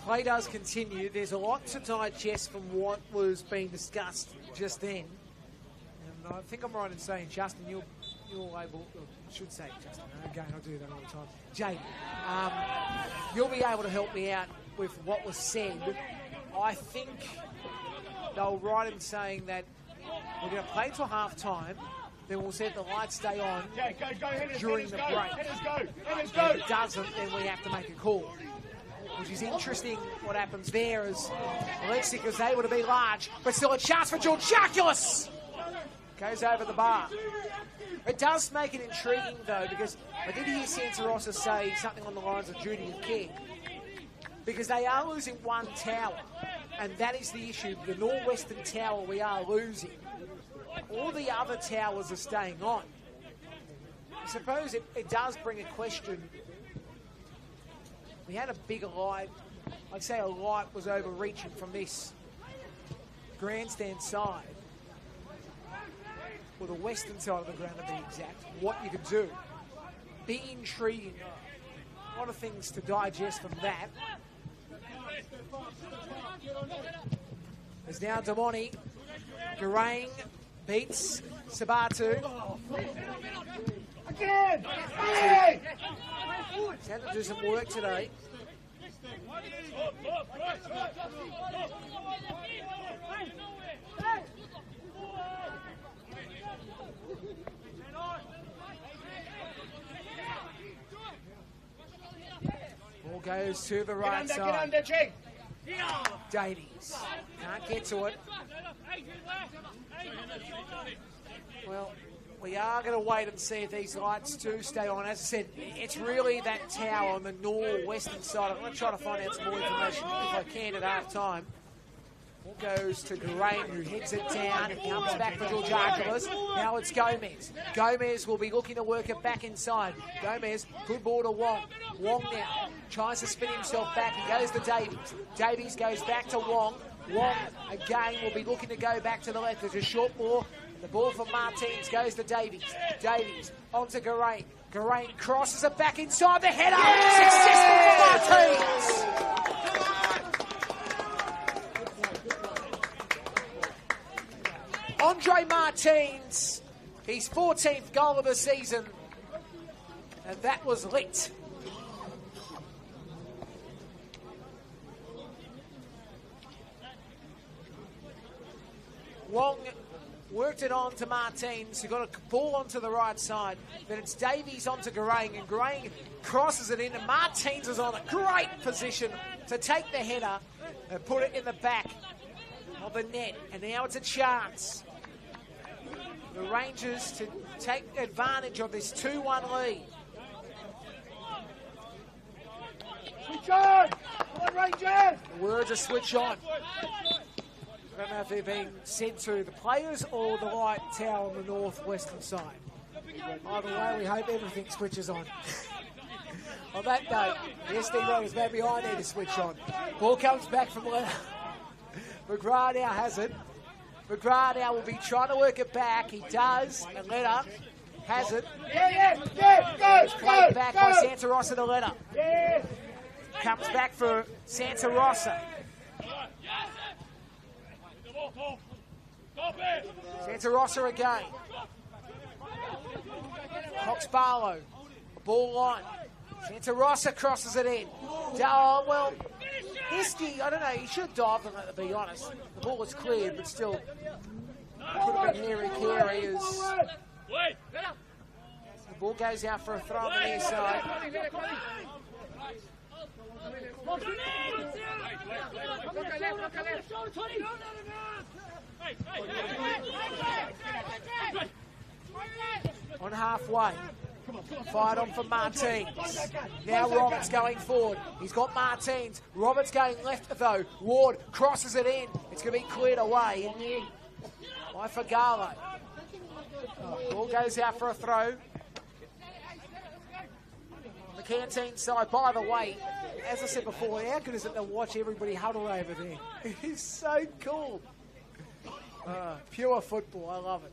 Speaker 1: Play does continue. There's a lot to digest from what was being discussed just then. And I think I'm right in saying, Justin, you're able, I should say, Justin, again, I do that all the time. Jake, you'll be able to help me out with what was said. I think they were right in saying that we're going to play till half time, then we'll set the lights stay on during the break. If it doesn't, then we have to make a call. Which is interesting what happens there as Alexic is able to be large, but still a chance for Georgiakoulis. Goes over the bar. It does make it intriguing, though, because I did hear Santa Rossa say something on the lines of duty of care. Because they are losing one tower, and that is the issue. The northwestern tower we are losing. All the other towers are staying on. I suppose it does bring a question. We had a bigger light. I'd say a light was overreaching from this grandstand side, or the western side of the ground to be exact, what you could do. Be intriguing. A lot of things to digest from that. There's now Damoni. Garang beats Sabatu.
Speaker 3: Again! Hey!
Speaker 1: He's had to do some work today. Ball goes to the right side.
Speaker 3: Get under, Jake!
Speaker 1: Davies can't get to it. Well, we are going to wait and see if these lights do stay on. As I said, it's really that tower on the northwestern side. I'm going to try to find out some more information if I can at half time. Ball goes to Geraint, who heads it down. It comes back for Georgiakoulis. Now it's Gomez. Gomez will be looking to work it back inside. Gomez, good ball to Wong. Wong now tries to spin himself back. He goes to Davies. Davies goes back to Wong. Wong again will be looking to go back to the left. There's a short ball. The ball from Martins goes to Davies. Davies onto Geraint. Geraint crosses it back inside the header. Successful for Martins. Andre Martins, his 14th goal of the season, and that was lit. Wong worked it on to Martins, who got a ball onto the right side. Then it's Davies onto Garang, and Garang crosses it in, and Martins is on a great position to take the header and put it in the back of the net. And now it's a chance. The Rangers to take advantage of this 2-1 lead.
Speaker 3: Switch on! Come on, Rangers!
Speaker 1: The words are switch on. I don't know if they're being said to the players or the light tower on the northwestern side. Either way, we hope everything switches on. On that note, the SD Raiders maybe I need to switch on. Ball comes back from Leonard. McGrath now has it. McGrath now will be trying to work it back. He does, and Leonard has it.
Speaker 3: Go!
Speaker 1: Played back by Santa Rosa to Leonard.
Speaker 3: Yeah!
Speaker 1: Comes back for Santa Rosa. Santa Rosa again. Cox Barlow. Ball line. Santa Rosa crosses it in. Oh, well, Hiskey, I don't know, he should have dived on it, to be honest. The ball was cleared, but still could have been Harry Carey as the ball goes out for a throw on the near side. On halfway. Fired on for Martins. Now Roberts going forward. He's got Martins. Roberts going left though. Ward crosses it in. It's going to be cleared away by Fagalo. Ball goes out for a throw. On the Canteen side, by the way, as I said before, how good is it to watch everybody huddle over there? It is so cool. Pure football, I love it.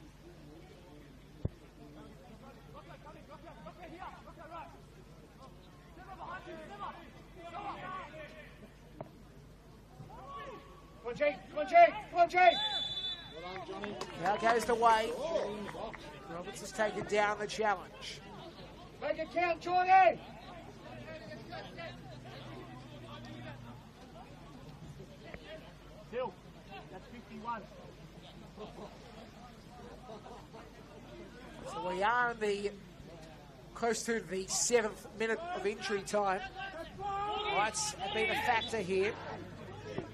Speaker 3: Come on, Jake!
Speaker 1: Now goes the way. Roberts has taken down the challenge.
Speaker 3: Make it count, Jordan! Still, that's 51.
Speaker 1: So we are in the close to the 7th minute of injury time. Lights have been a factor here.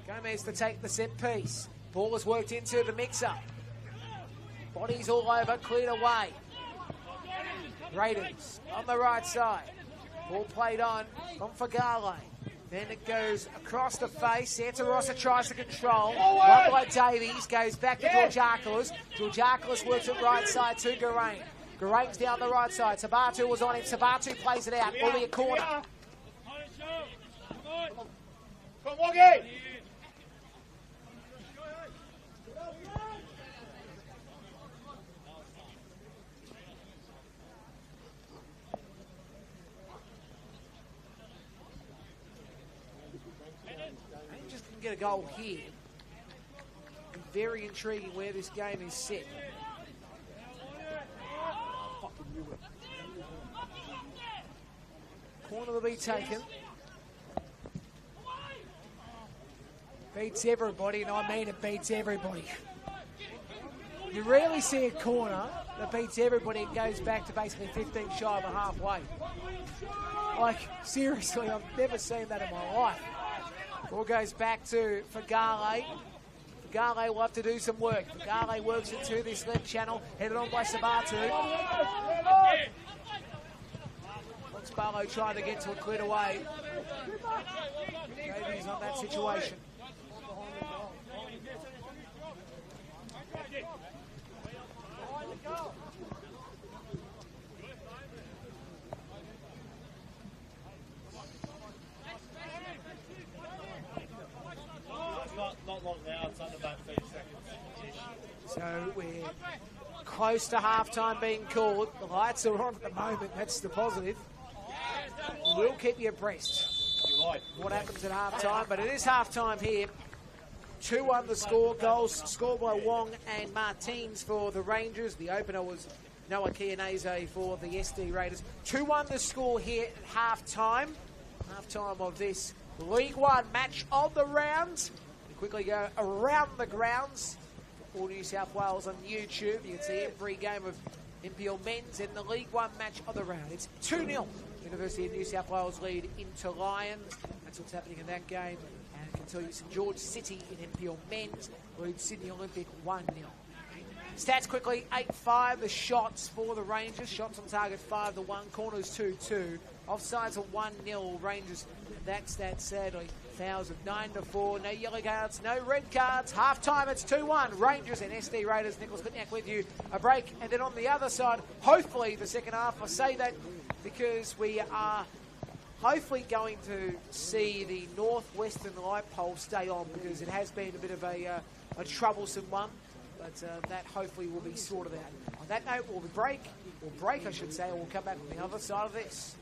Speaker 1: Gomez to take the set piece. Ball is worked into the mix-up. Bodies all over, cleared away. Raiders on the right side. Ball played on for Gale. Then it goes across the face. Santa Rosa tries to control. One by Davies, goes back to Georgiakoulis. Georgiakoulis works it right side to Garang. Garang's down the right side. Sabatu was on him. Sabatu plays it out. Will be a corner.
Speaker 3: Come on, Woggy!
Speaker 1: Rangers can get a goal here. Very intriguing where this game is set. Corner will be taken. Beats everybody, and I mean it beats everybody. You rarely see a corner that beats everybody and goes back to basically 15 shy of a halfway. Like, seriously, I've never seen that in my life. Ball goes back to Fagale. Fagale will have to do some work. Fagale works into this left channel, headed on by Sabatu. Fox Barlow trying to get to it, cleared away. Davies on that situation.
Speaker 2: Not long now, it's under about 30 seconds.
Speaker 1: So we're close to halftime being called. The lights are on at the moment, that's the positive. We'll keep you abreast what happens at halftime, but it is halftime here. 2-1 the score, goals scored by Wong and Martins for the Rangers. The opener was Noah Chianese for the SD Raiders. 2-1 the score here at halftime. Halftime of this League One match of the round. We quickly go around the grounds Football New South Wales on YouTube. You can see every game of NPL men's in the League One match of the round. It's 2-0. University of New South Wales lead into Lions. That's what's happening in that game. And I can tell you St George City in NPL men's lead Sydney Olympic 1-0. Stats quickly, 8-5 the shots for the Rangers. Shots on target 5-1, corners 2-2. Offsides are 1-0 Rangers. That stat sadly fouls of 9-4. No yellow cards, no red cards. Half time it's 2-1. Rangers and SD Raiders. Nicholas Bitniak with you. A break, and then on the other side, hopefully the second half. I say that because we are hopefully going to see the Northwestern light pole stay on, because it has been a bit of a troublesome one. But that hopefully will be sorted out. On that note, we'll break, I should say, and we'll come back on the other side of this.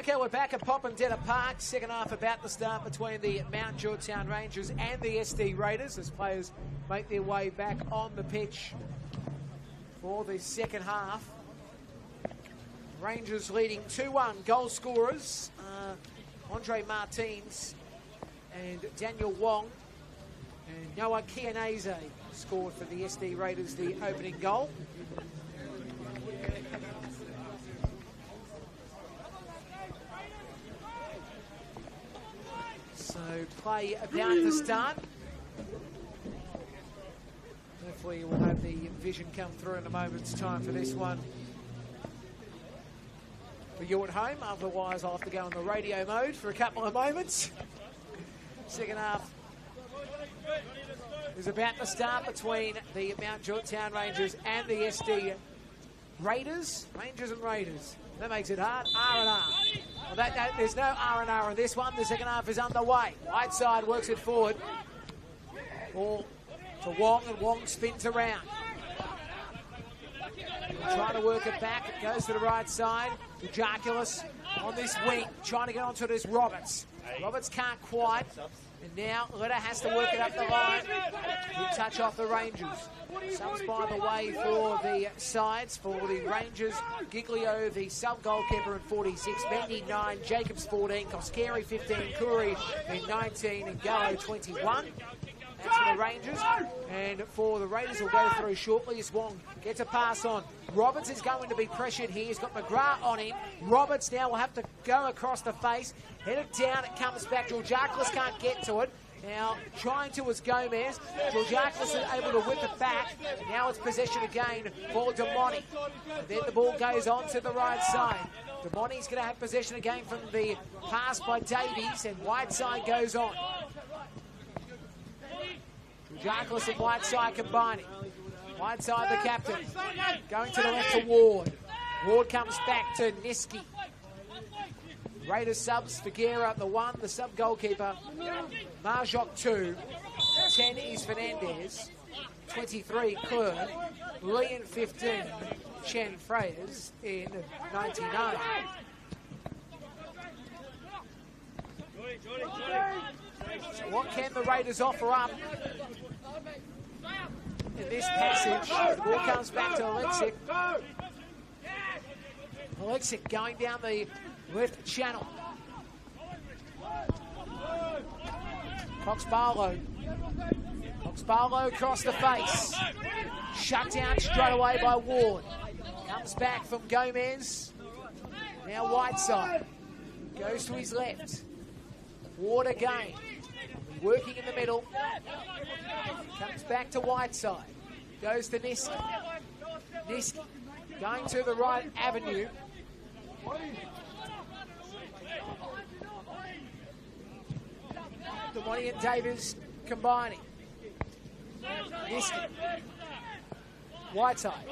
Speaker 1: Okay, we're back at Popondetta Park. Second half about to start between the Mount Georgetown Rangers and the SD Raiders as players make their way back on the pitch for the second half. Rangers leading 2-1. Goal scorers Andre Martins and Daniel Wong. And Noah Kianese scored for the SD Raiders the opening goal. So play about to start. Hopefully we'll have the vision come through in a moment's time for this one. For you at home, otherwise I'll have to go in the radio mode for a couple of moments. Second half is about to start between the Mount Georgetown Rangers and the SD Raiders. Rangers and Raiders. That makes it hard. R&R. Well, there's no R&R in this one. The second half is underway. Whiteside works it forward. Ball to Wong, and Wong spins around. Trying to work it back. It goes to the right side. Ejaculus on this wing. Trying to get onto this Roberts. Roberts can't quite. And now Letta has to work it up the line. Good touch off the Rangers. Subs by the way for the sides. For the Rangers, Giglio, the sub-goalkeeper in 46. Mendy 9, Jacobs 14, Koskeri 15, Curry in 19, and Gallo 21. That's for the Rangers. And for the Raiders, we'll go through shortly as Wong gets a pass on. Roberts is going to be pressured here. He's got McGrath on him. Roberts now will have to go across the face. Head it down. It comes back. Georgiakoulis can't get to it. Now trying to is Gomez. Georgiakoulis is able to whip it back. And now it's possession again for Damoni. And then the ball goes on to the right side. Damoni's going to have possession again from the pass by Davies. And Whiteside goes on. Georgiakoulis and Whiteside combining. Whiteside the captain. Going to the left to Ward. Ward comes back to Niski. Raiders subs, Figuera the 1, the sub-goalkeeper. Marjok 2. 10 is Fernandez. 23, Klern. Lee in 15. Chen Freyers in 99. So what can the Raiders offer up in this passage? The ball comes back to Alexic. Alexic going down the left channel. Cox Barlow across the face. Shut down straight away by Ward. Comes back from Gomez. Now Whiteside. Goes to his left. Ward again. Working in the middle. Comes back to Whiteside. Goes to Niski. Niski going to the right avenue. Damoni and Davis combining. Niski. Whiteside.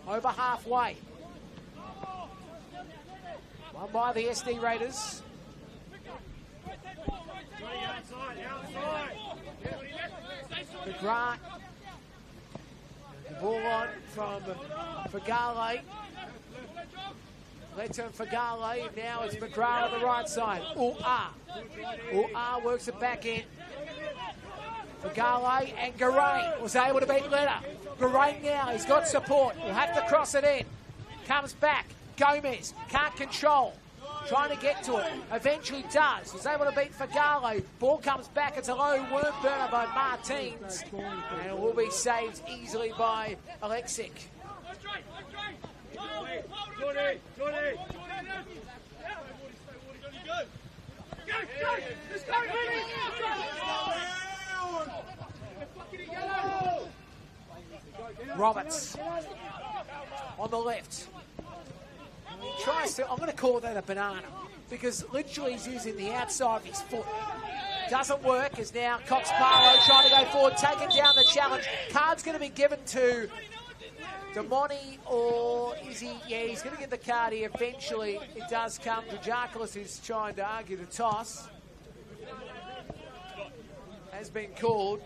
Speaker 1: Over halfway. Won by the SD Raiders. McGrath. The ball on from Fagale. Let's turn Fagale. Now it's McGrath on the right side. U'ah works it back in. Fagale and Garay was able to beat Letta. Garay now, he's got support. He'll have to cross it in. Comes back. Gomez can't control. Trying to get to it. Eventually does. He's able to beat Fagale. Ball comes back. It's a low worm burner by Martins. And it will be saved easily by Alexic. Roberts on the left. He tries to, I'm going to call that a banana, because literally he's using the outside of his foot. Doesn't work, as now Cox Barlow trying to go forward, taking down the challenge. Card's going to be given to Damoni, or is he? Yeah, he's going to get the card here. Eventually it does come. Georgiakoulis is trying to argue the toss. Has been called.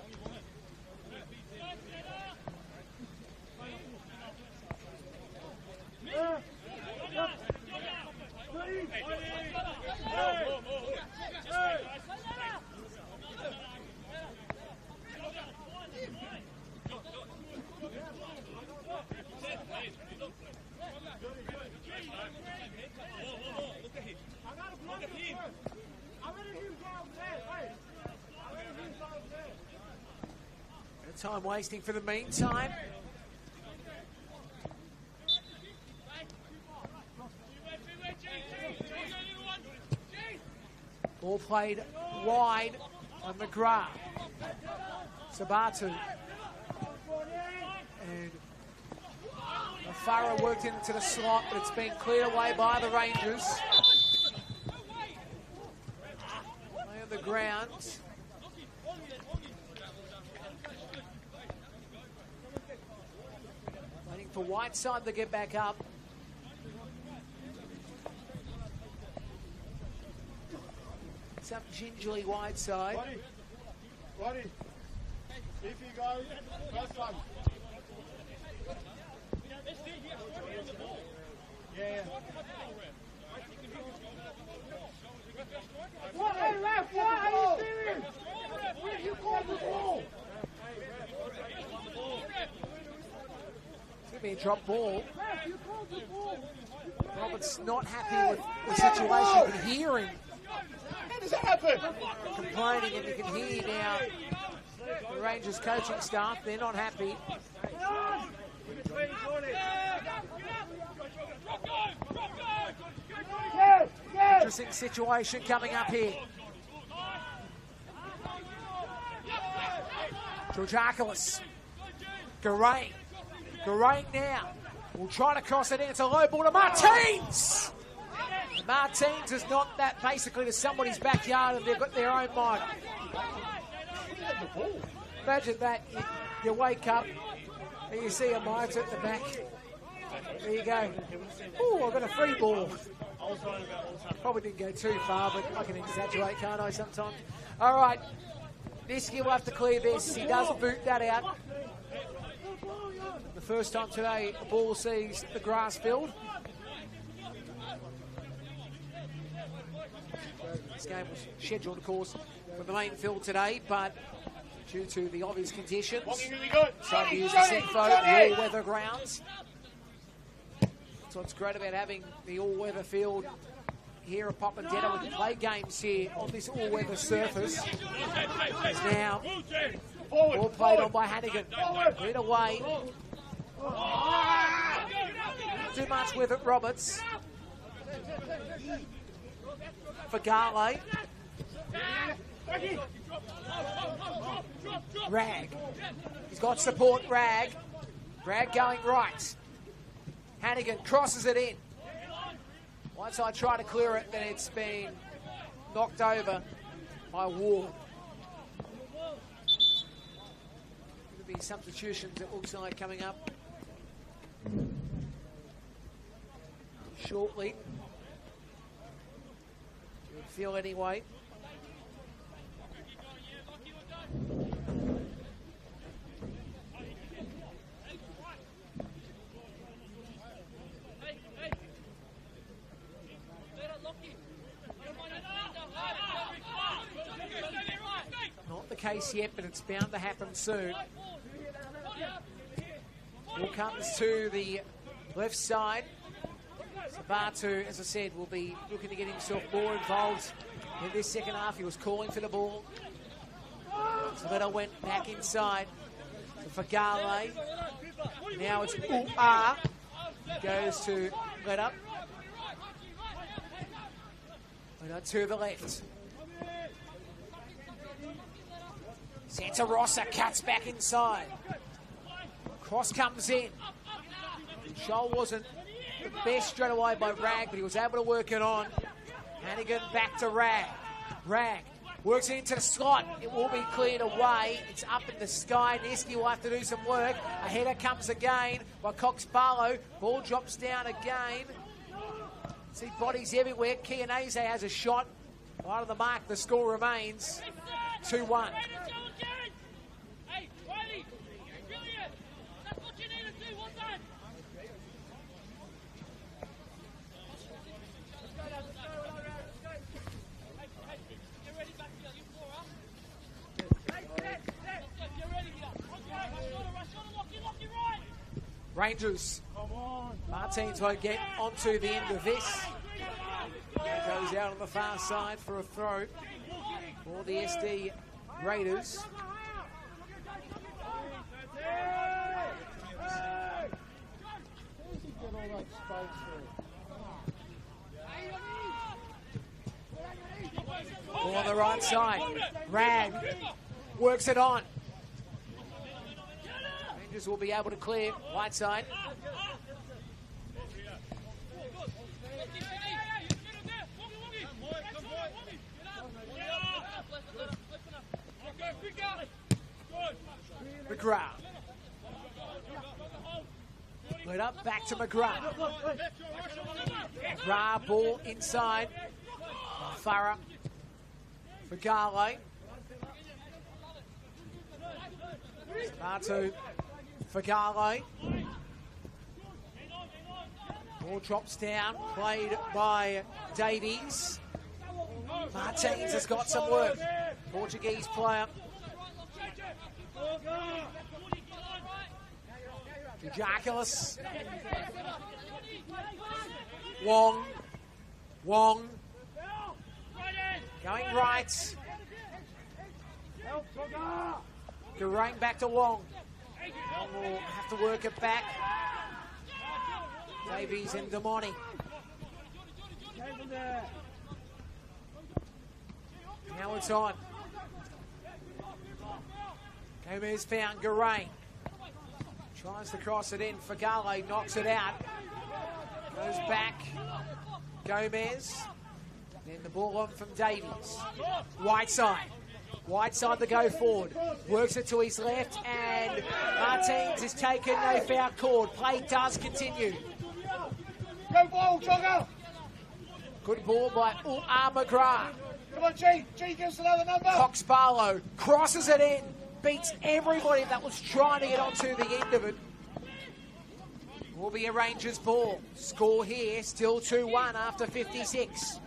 Speaker 1: Time wasting for the meantime. Ball played wide on McGrath. Sabatu. And Farah worked into the slot, but it's been cleared away by the Rangers. Play on the ground. Waiting for Whiteside to get back up. It's up gingerly Whiteside.
Speaker 3: Roddy. If you go, first one. Yeah. What? Hey, ref, what? Are you serious? Where you called the ball?
Speaker 1: It's going to be a drop ball.
Speaker 3: Ref, you called the ball.
Speaker 1: Roberts not happy with the situation. You can hear him
Speaker 3: How does that happen?
Speaker 1: complaining, and you can hear now the Rangers coaching staff. They're not happy. Interesting situation coming up here. Georgiakoulis. Geraint. Geraint now. Will try to cross it in. It's a low ball to Martins. And Martins is not that basically to somebody's backyard and they've got their own mind. Imagine that. You wake up and you see a mitre at the back. There you go. Oh, I've got a free ball. Probably didn't go too far, but I can exaggerate, can't I, sometimes? All right. Niski will have to clear this. He does boot that out. The first time today, the ball sees the grass field. This game was scheduled, of course, for the main field today, but due to the obvious conditions, decided to use the Sinfo, the all-weather grounds. That's what's great about having the all-weather field here at Popondetta. We can play games here on this all-weather surface. It's now ball played on by Hannigan. Read away. Too much with it, Roberts. For Garley. Rag. He's got support, Rag. Rag going right. Hannigan crosses it in. Once I try to clear it, then it's been knocked over by Ward. There'll be substitutions, it looks like, coming up shortly. You feel anyway. Not the case yet, but it's bound to happen soon. Ball comes to the left side. Sabatu, as I said, will be looking to get himself more involved in this second half. He was calling for the ball. Savetta went back inside for Garley. Now it's U'a. Goes to let up. To the left. Santa Rosa cuts back inside. Cross comes in. Shoal wasn't the best straight away by Rag, but he was able to work it on. Hannigan back to Rag. Rag works it into the slot. It will be cleared away. It's up in the sky. Niski will have to do some work. A header comes again by Cox Barlow. Ball drops down again. See bodies everywhere. Chianese has a shot. Right on the mark. The score remains 2-1. Rangers. Martins won't get onto the end of this. It goes out on the far side for a throw for the SD Raiders.
Speaker 4: Get all that space there.
Speaker 1: Ball on the right side. Rag works it on. Rangers will be able to clear right side. McGrath. Put up, back to McGrath. McGrath, ball inside. Farah for Garley. Spartu for Garley. Ball drops down, played by Davies. Martins has got some work. Portuguese player. Giaculus. Wong. Going right. Garang back to Wong. Wong will have to work it back. Davies and Damoni. Now it's on. Gomez found Garang. Tries to cross it in. Fagale knocks it out. Goes back. Gomez. Then the ball on from Davies. Right side. Right side to go forward. Works it to his left. And Martins is taken. No foul called. Play does continue.
Speaker 3: Go ball, jogger!
Speaker 1: Good ball by McGrath.
Speaker 3: Come on, G. G, give us another number.
Speaker 1: Cox Barlow crosses it in. Beats everybody that was trying to get onto the end of it. Will be a Rangers ball. Score here, still 2-1 after 56.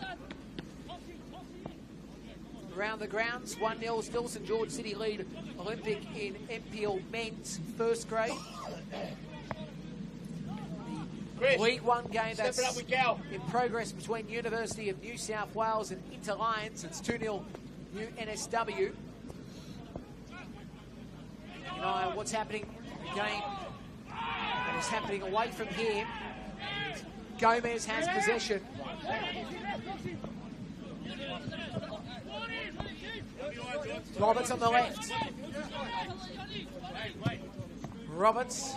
Speaker 1: Around the grounds, 1-0 still St George City lead Olympic in NPL men's first grade.
Speaker 3: Chris,
Speaker 1: League One game that's
Speaker 3: step it up with Gal.
Speaker 1: in progress between University of New South Wales and Interlions. It's 2-0 new NSW. You know what's happening in the game that is happening away from here. Gomez has possession. Roberts on the left. Roberts.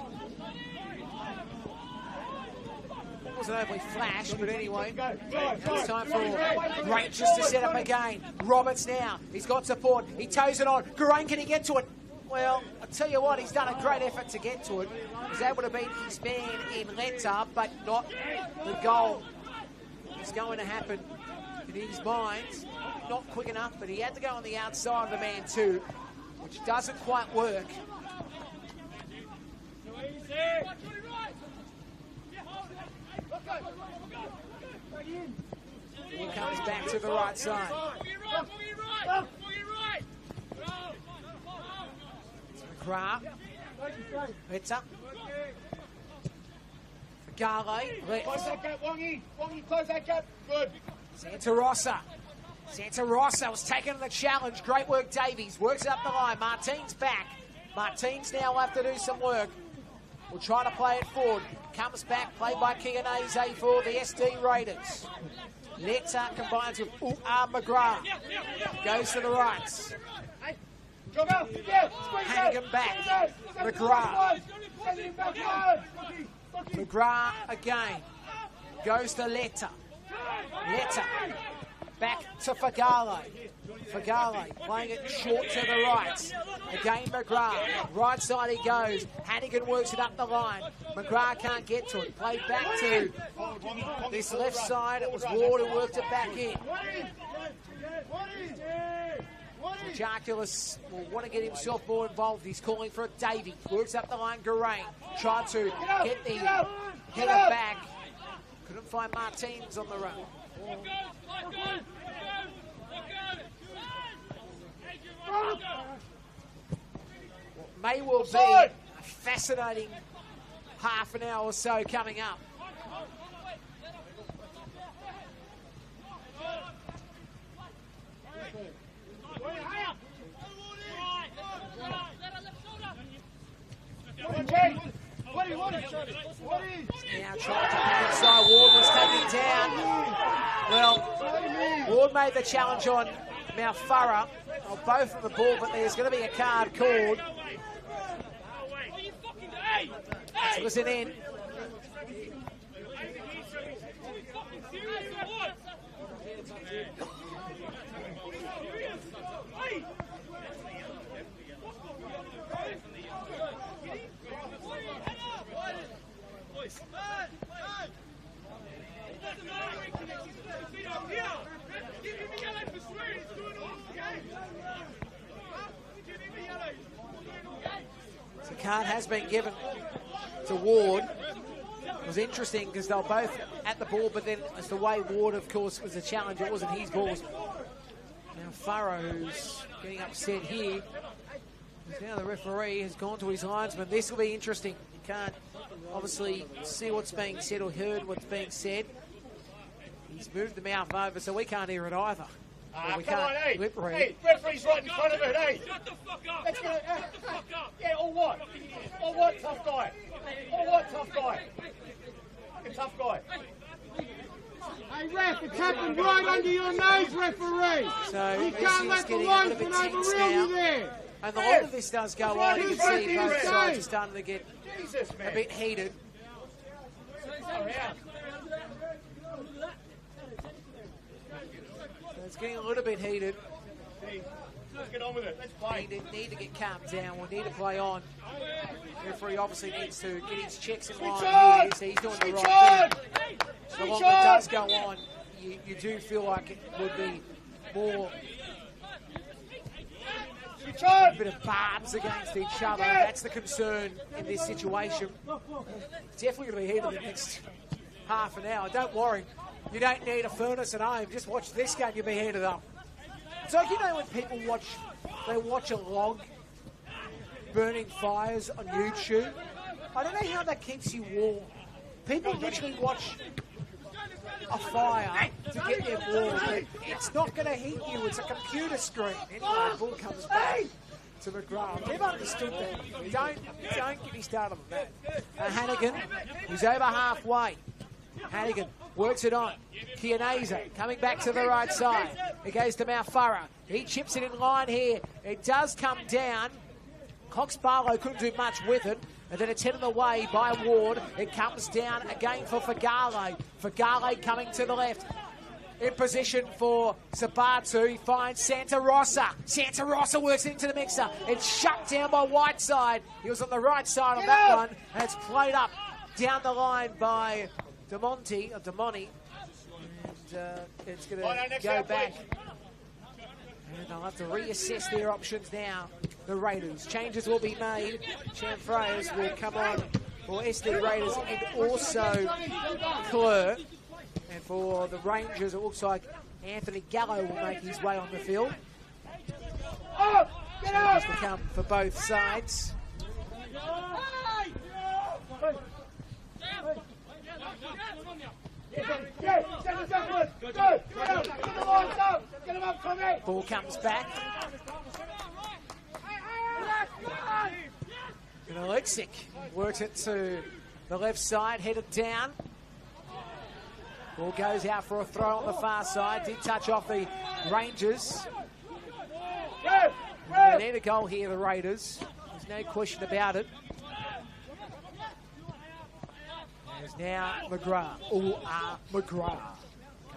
Speaker 1: Wasn't overly flash, but anyway, it's time for Rangers to set up again. Roberts now, he's got support, he toes it on. Garang, can he get to it? Well, I'll tell you what, he's done a great effort to get to it. He's able to beat his man in Lenta, but not the goal. It's going to happen in his mind. Not quick enough, but he had to go on the outside of the man too, which doesn't quite work. He comes back to the right side. McGrath. Better. Gale.
Speaker 3: Close that gap, Wongy. Wongy, close that gap. Good.
Speaker 1: Santa Rosa was taking the challenge. Great work, Davies. Works up the line. Martins back. Martins now will have to do some work. We'll try to play it forward. Comes back, played by Kianese for the SD Raiders. Letta combines with McGrath. Goes to the right. Hannigan back. McGrath. McGrath again. Goes to Letta. Letta. Back to Fagale. Fagale playing it short to the right. Again McGrath. Right side he goes. Hannigan works it up the line. McGrath can't get to it. Played back to this left side. It was Ward who worked it back in. Giaculus will want to get himself more involved. He's calling for it. Davies works up the line. Garang tried to get the header back. Couldn't find Martins on the run. What may well be a fascinating half an hour or so coming up. Well, Ward made the challenge on Malfurra. Well, both on the ball, but there's going to be a card called. It was an in. So the card has been given to Ward. It was interesting because they were both at the ball, but then as the way Ward, of course, was a challenge, it wasn't his balls. Now Farrow, who's getting upset here. Now the referee has gone to his linesman. This will be interesting. You can't obviously see what's being said or heard what's being said. He's moved the mouth over, so we can't hear it either. We
Speaker 3: come on,
Speaker 1: can't
Speaker 3: hey.
Speaker 1: lip read.
Speaker 3: Hey, referee's right in front of it, hey.
Speaker 2: Shut the fuck up!
Speaker 3: Let's go.
Speaker 2: Shut the fuck up!
Speaker 3: Yeah, or what? Or what, tough guy? Or what, tough guy? Fucking tough guy.
Speaker 4: Hey, ref, it's happened right under your nose, referee.
Speaker 1: So
Speaker 4: You
Speaker 1: this
Speaker 4: can't
Speaker 1: is
Speaker 4: let the
Speaker 1: getting a little
Speaker 4: linesman
Speaker 1: bit tense
Speaker 4: overrule
Speaker 1: now.
Speaker 4: you there.
Speaker 1: And the longer this does go on, you can see both sides are starting to get
Speaker 3: Jesus, man.
Speaker 1: a bit heated.
Speaker 3: Sorry, out.
Speaker 1: So it's getting a little bit heated.
Speaker 3: Let's get on with it. Let's play.
Speaker 1: Need to get calmed down. We need to play on. The referee obviously needs to get his checks in line
Speaker 3: Switch on!
Speaker 1: here. So he's doing the
Speaker 3: Switch
Speaker 1: right
Speaker 3: on!
Speaker 1: thing. The
Speaker 3: Switch
Speaker 1: longer it
Speaker 3: on!
Speaker 1: does go on, you do feel like it would be more
Speaker 3: Switch on!
Speaker 1: a bit of barbs against each other. That's the concern in this situation. It's definitely going to be heated the next half an hour. Don't worry. You don't need a furnace at home. Just watch this game, you'll be heated up. It's like, you know, when people watch a log burning fires on YouTube. I don't know how that keeps you warm. People literally watch a fire to get them warm. It's not going to heat you. It's a computer screen. Anyway, the ball comes back to McGrath. They've understood that. Don't get me started on that. Hannigan, who's over halfway. Hannigan works it on. Chianese coming back to the right side. It goes to Malfurra. He chips it in line here. It does come down. Cox Barlow couldn't do much with it. And then it's headed away by Ward. It comes down again for Fagale. Fagale coming to the left. In position for Sabatu. He finds Santa Rosa. Santa Rosa works into the mixer. It's shut down by Whiteside. He was on the right side on that one. And it's played up down the line by Damoni. And it's going to go back. And they'll have to reassess their options now. The Raiders. Changes will be made. Chanfreyers will come on for SD Raiders and also Clure. And for the Rangers, it looks like Anthony Gallo will make his way on the field. Changes to come for both sides. Ball comes back. And Alexic works it to the left side, headed down. Ball goes out for a throw on the far side. Did touch off the Rangers. They need a goal here, the Raiders. There's no question about it. There's now McGrath. McGrath.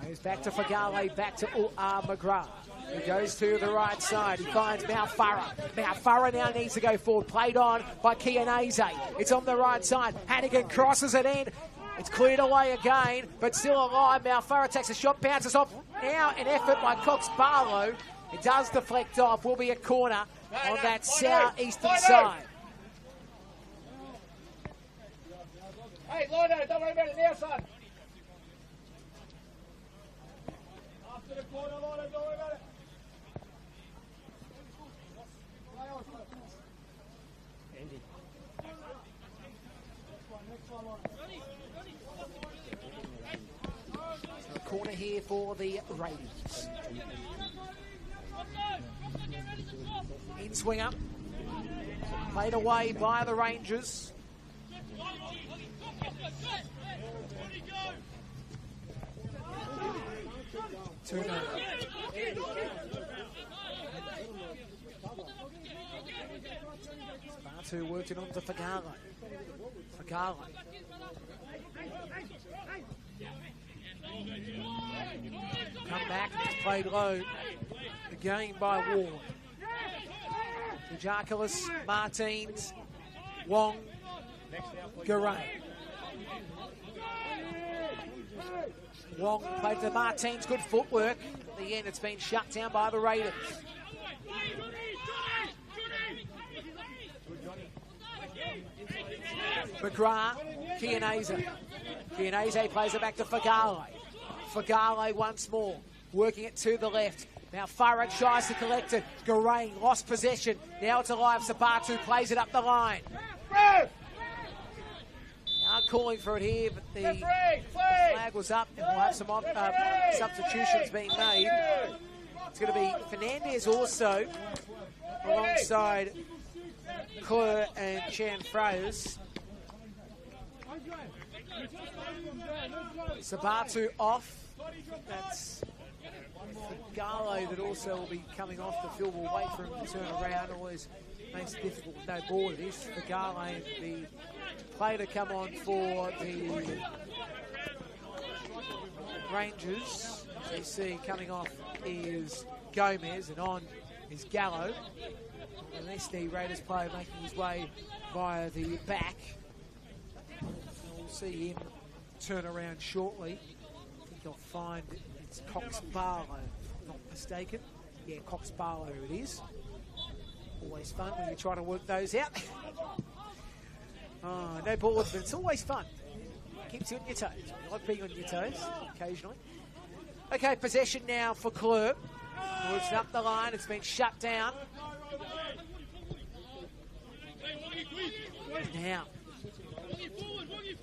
Speaker 1: Goes back to Fagale, back to McGrath. He goes to the right side. He finds Malfurra. Malfurra now needs to go forward. Played on by Chianese. It's on the right side. Hannigan crosses it in. It's cleared away again, but still alive. Malfurra takes a shot, bounces off. Now an effort by Cox Barlow. It does deflect off. Will be a corner on that southeastern side.
Speaker 3: Hey, Lordo, don't worry about it now, son. After the corner, Lordo, don't worry about it.
Speaker 1: Corner here for the Raiders. In swinger. Played away by the Rangers. Turner. Spartu worked it on to Fagalo. Fagalo. Come back, it's played low. Again by Ward. Georgakis, Martins, Wong, Garay. Wong played to Martins, good footwork. At the end, it's been shut down by the Raiders. McGrath, Chianese. Chianese plays it back to Fagale. Fagale once more, working it to the left. Now Farad tries to collect it. Garay lost possession. Now it's alive. Sabatu plays it up the line. Now calling for it here, but the flag was up, and we'll have some substitutions being made. It's going to be Fernandez also, alongside Klur and Chan Freyers. Sabatu off. That's Gallo that also will be coming off the field. We'll wait for him to turn around. Always makes it difficult with no ball. It is for Gallo, the play to come on for the Rangers. As you see, coming off is Gomez, and on is Gallo. Unless the Raiders player making his way via the back. We'll see him turn around shortly. I think I'll find it's Cox Barlow, if I'm not mistaken. Yeah, Cox Barlow it is. Always fun when you're trying to work those out. No balls, but it's always fun. Keeps you on your toes. You like being on your toes occasionally. Okay, possession now for Klur. Moves it up the line. It's been shut down. Now,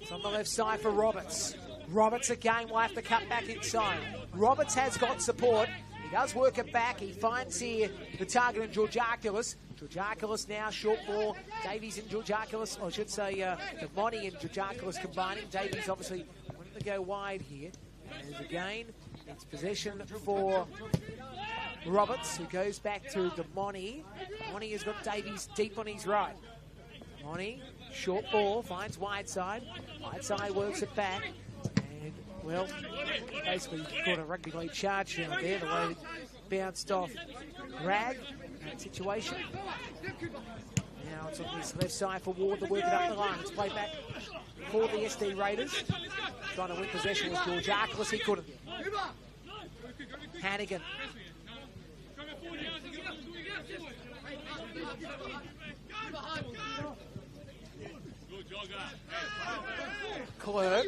Speaker 1: it's on the left side for Roberts. Roberts again will have to cut back inside. Roberts has got support. He does work it back. He finds here the target in Georgakis. Georgakis now short ball. Davies and Georgakis, or I should say Devoni and Georgakis combining. Davies obviously wanting to go wide here. And again, it's possession for Roberts, who goes back to Demoni. Demoni has got Davies deep on his right. Demoni, short ball, finds wide side. Wide side works it back. And, well, basically caught a rugby league charge down there, the way it bounced off Rag in that situation. Now it's on this left side for Ward to work it up the line. It's played back for the SD Raiders. Trying to win possession was Georgakis. He couldn't. Hannigan. Klur.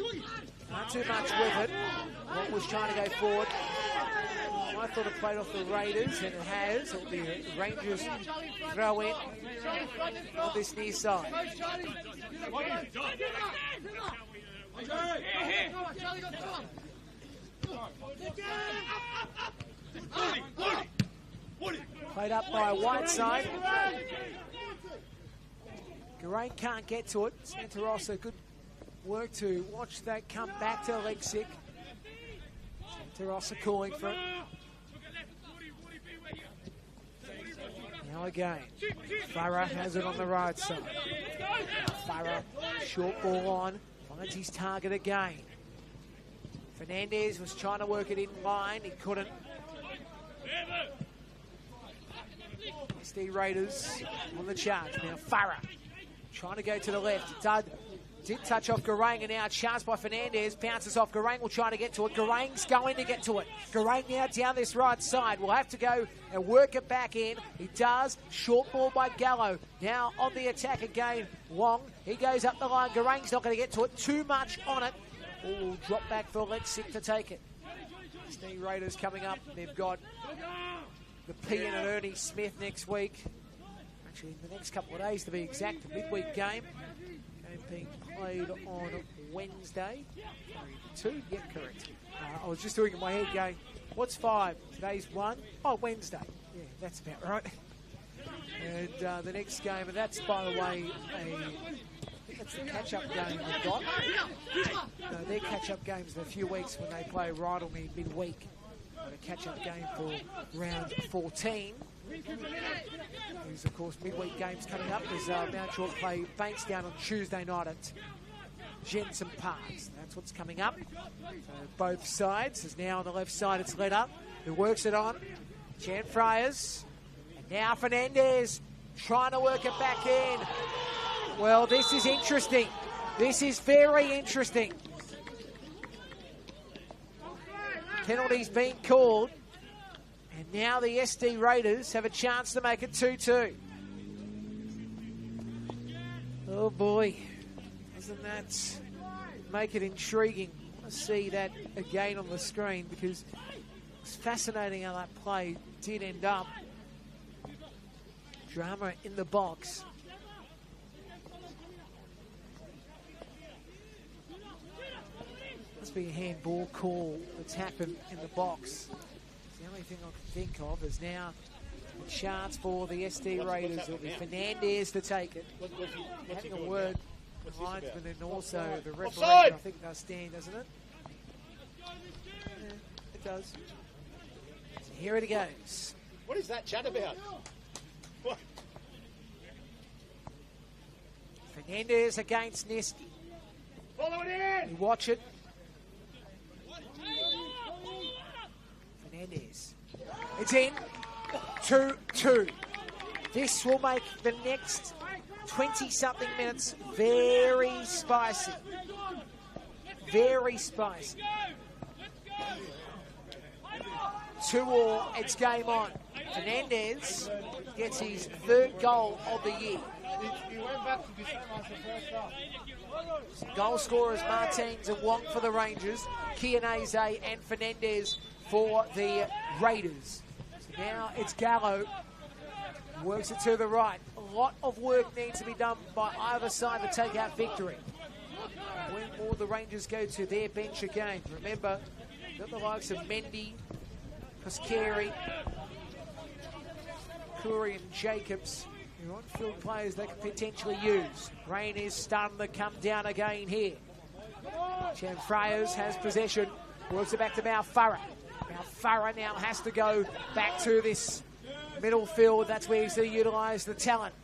Speaker 1: Not too much with it. What was trying to go forward. I thought it played off the Raiders, and it has. It'll be a Rangers throw in on this near side. Played up by Whiteside. Garay can't get to it. Santarossa, good work to watch that come back to Lexic. Santarossa calling for it. Now again, Farah has it on the right side. Farah, short ball on, finds his target again. Fernandez was trying to work it in line, he couldn't. SD Raiders on the charge. Now Farah trying to go to the left. Did touch off Garang, and now a chance by Fernandez. Bounces off. Garang will try to get to it. Garang's going to get to it. Garang now down this right side. Will have to go and work it back in. He does. Short ball by Gallo. Now on the attack again. Wong. He goes up the line. Garang's not going to get to it. Too much on it. Will drop back for Lexic to take it. SD Raiders coming up. They've got the Pian and Ernie Smith next week. Actually, in the next couple of days to be exact. A midweek game. Game being played on Wednesday. 2? Yeah, correct. I was just doing it in my head going, what's 5? Today's 1? Oh, Wednesday. Yeah, that's about right. And the next game, and that's, by the way, I think that's the catch-up game they've got. No, their catch-up games in a few weeks when they play right on me midweek. a catch-up game for round 14. There's, of course, midweek games coming up. There's Mount York play Bankstown on Tuesday night at Jensen Parks. That's what's coming up. So both sides. As now on the left side, it's led up. Who works it on? Chan Friars. And now Fernandez trying to work it back in. Well, this is interesting. This is very interesting. Penalties being called. And now the SD Raiders have a chance to make it 2-2. Oh boy. Doesn't that make it intriguing? I want to see that again on the screen because it's fascinating how that play did end up. Drama in the box. Must be a handball call that's happened in the box. The only thing I can think of is now a chance for the SD Raiders. It'll be Fernandez to take it. Having a word with the linesman and also the referee. I think does stand, doesn't it? Yeah, it does. So here it goes.
Speaker 5: What is that chat about? What?
Speaker 1: Fernandez against Neski.
Speaker 3: Follow it in!
Speaker 1: You watch it. Fernandez. It's in. 2-2. This will make the next 20-something minutes very spicy. Very spicy. 2-2, it's game on. Fernandez gets his third goal of the year.
Speaker 3: He went back to the same as the first half.
Speaker 1: Goal scorers Martins and Wong for the Rangers, Chianese and Fernandez for the Raiders. So now it's Gallo, works it to the right. A lot of work needs to be done by either side to take out victory. When will the Rangers go to their bench again? Remember, got the likes of Mendy, Koskeri, Curry and Jacobs. Your on-field players they could potentially use. Rain is starting to come down again here. Chan Friars has possession. Works it back to Malfarra. Malfarra now has to go back to this middle field. That's where he's going to utilise the talent.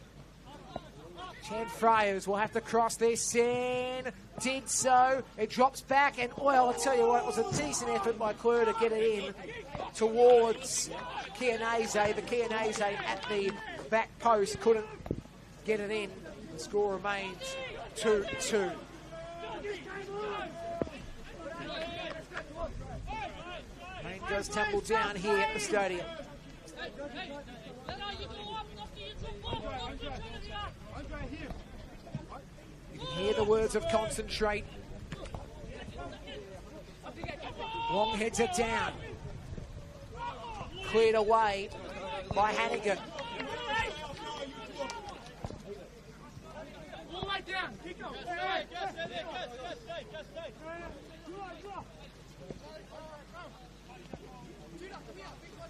Speaker 1: Chan Friars will have to cross this in. Did so. It drops back and, well, I'll tell you what, it was a decent effort by Clure to get it in towards Chianese. The Chianese at the back post couldn't get it in. The score remains 2-2. Rain does tumble down here at the stadium. You can hear the words of concentrate. Long heads it down. Cleared away by Hannigan.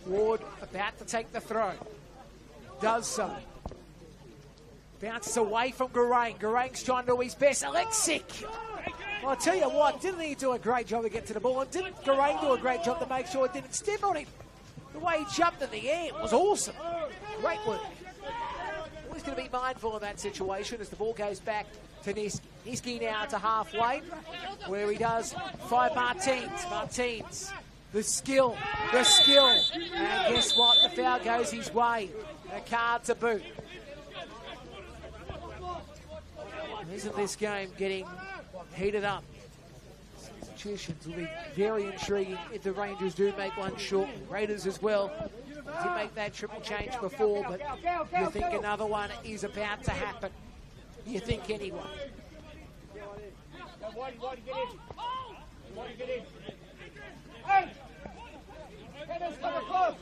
Speaker 1: Ward about to take the throw. Does so. Bounces away from Garain. Garain's trying to do his best. Alexic. Well, I'll tell you what, didn't he do a great job to get to the ball? And didn't Garain do a great job to make sure it didn't step on him? The way he jumped in the air was awesome. Great work. Always going to be mindful of that situation as the ball goes back to Niski. Niski now to halfway, where he does find Martins. Martins, the skill. And guess what? The foul goes his way. A card to boot. Isn't this game getting heated up? Substitutions will be very intriguing if the Rangers do make one short. Raiders as well. Did make that triple change before, but you think another one is about to happen. You think anyway.
Speaker 3: Hey! Kennedy's coming close!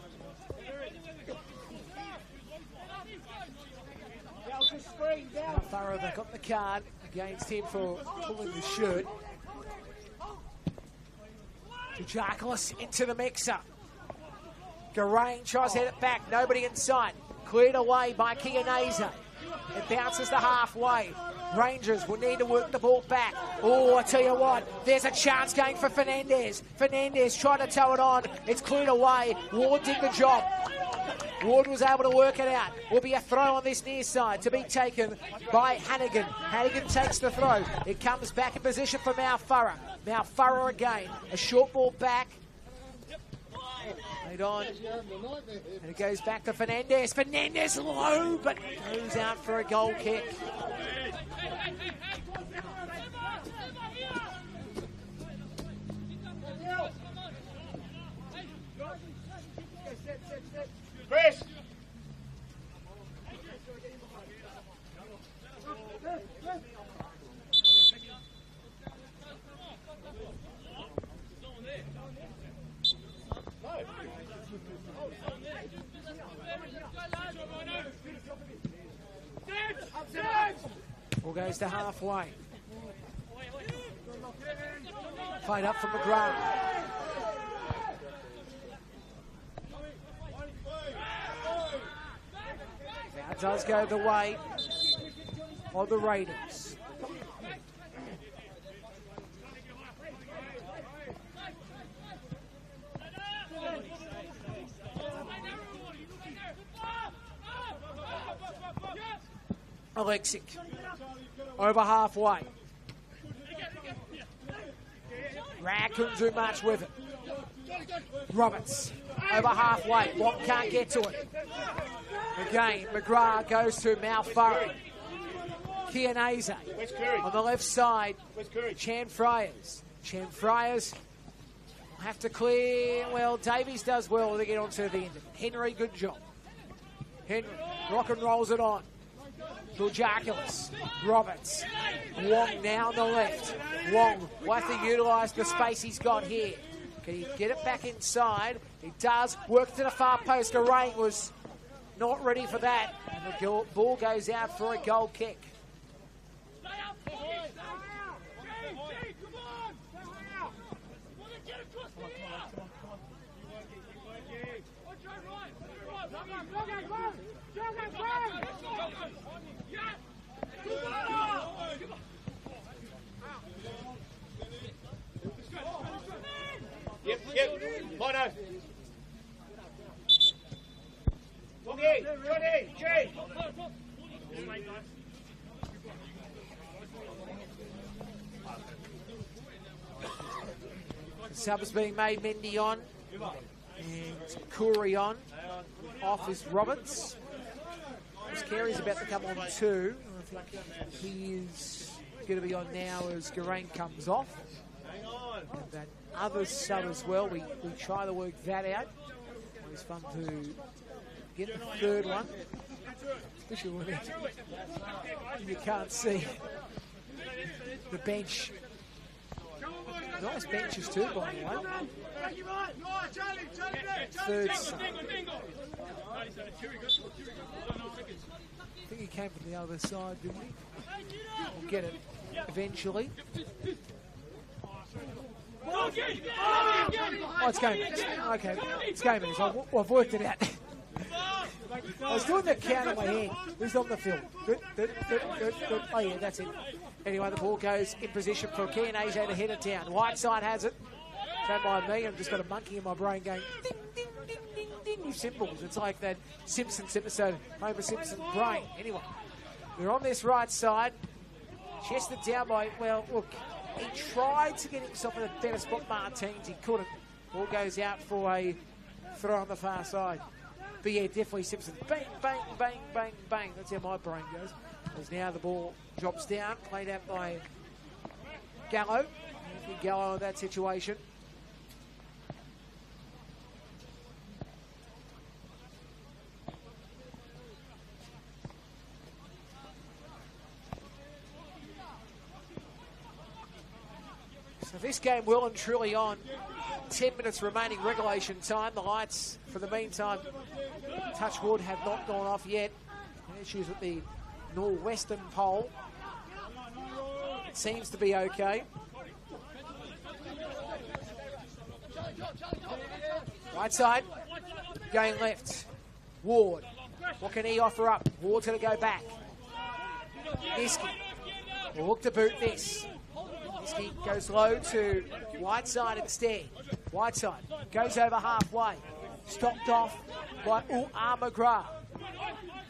Speaker 1: Farrow, they got the card against him for pulling the shirt. Giacalus into the mixer. Garain tries to head it back. Nobody in sight. Cleared away by Chianese. It bounces to halfway. Rangers will need to work the ball back. Oh, I tell you what, there's a chance going for Fernandez. Fernandez trying to tow it on. It's cleared away. Ward did the job. Ward was able to work it out. Will be a throw on this near side to be taken by Hannigan. Hannigan takes the throw. It comes back in position for Malfurra. Malfurra again. A short ball back. Laid on. And it goes back to Fernandez. Fernandez low, but goes out for a goal kick.
Speaker 3: Chris!
Speaker 1: Ball goes to halfway. Played up from McGrath. That does go the way of the Raiders. Alexic over halfway. Rag couldn't do much with it. Roberts over halfway. Watt can't get to it. Again, McGrath goes to Malfurra. Chianese on the left side. Chan Friars. Chan Friars will have to clear. Well, Davies does well to get onto the end of it. Henry, good job. Henry rock and rolls it on. Georgiakoulis, Roberts, Wong now on the left. Wong will have to utilise the space he's got here. Can he get it back inside? He does. Work to the far post. Geraint was not ready for that. And the ball goes out for a goal kick.
Speaker 3: Yep. Mono. Okay, Johnny, Jay.
Speaker 1: Subs being made. Mendy on and Corey on. Off is Roberts. Carey's about to come on too. I think he is going to be on now as Geraint comes off. And that other sub as well. We try to work that out. It's fun to get the third one, especially when you can't see the bench. Nice benches too, by the way. Third sub. I think he came from the other side, didn't he? We'll get it eventually. Oh, it's game minutes. Okay, it's game minutes. I've worked it out. I was doing the count in my head. Who's on the field? Oh, yeah, that's it. Anyway, the ball goes in position for Chianese to head it down. Whiteside has it. Don't mind me. I've just got a monkey in my brain going ding, ding, ding, ding, ding with symbols. It's like that Simpsons episode, Homer Simpson's brain. Anyway, we're on this right side. Chested down by, well, look, he tried to get himself in a better spot, Martins. He couldn't. Ball goes out for a throw on the far side. But yeah, definitely Simpson. Bang, bang, bang, bang, bang. That's how my brain goes. As now the ball drops down, played out by Gallo. Gallo in that situation. So this game well and truly on. 10 minutes remaining regulation time. The lights, for the meantime, touch wood, have not gone off yet. Issues with the northwestern pole. It seems to be okay. Right side, going left. Ward. What can he offer up? Ward's going to go back. Niski will look to boot this. Niski goes low to Whiteside instead. Whiteside goes over halfway. Stopped off by McGrath.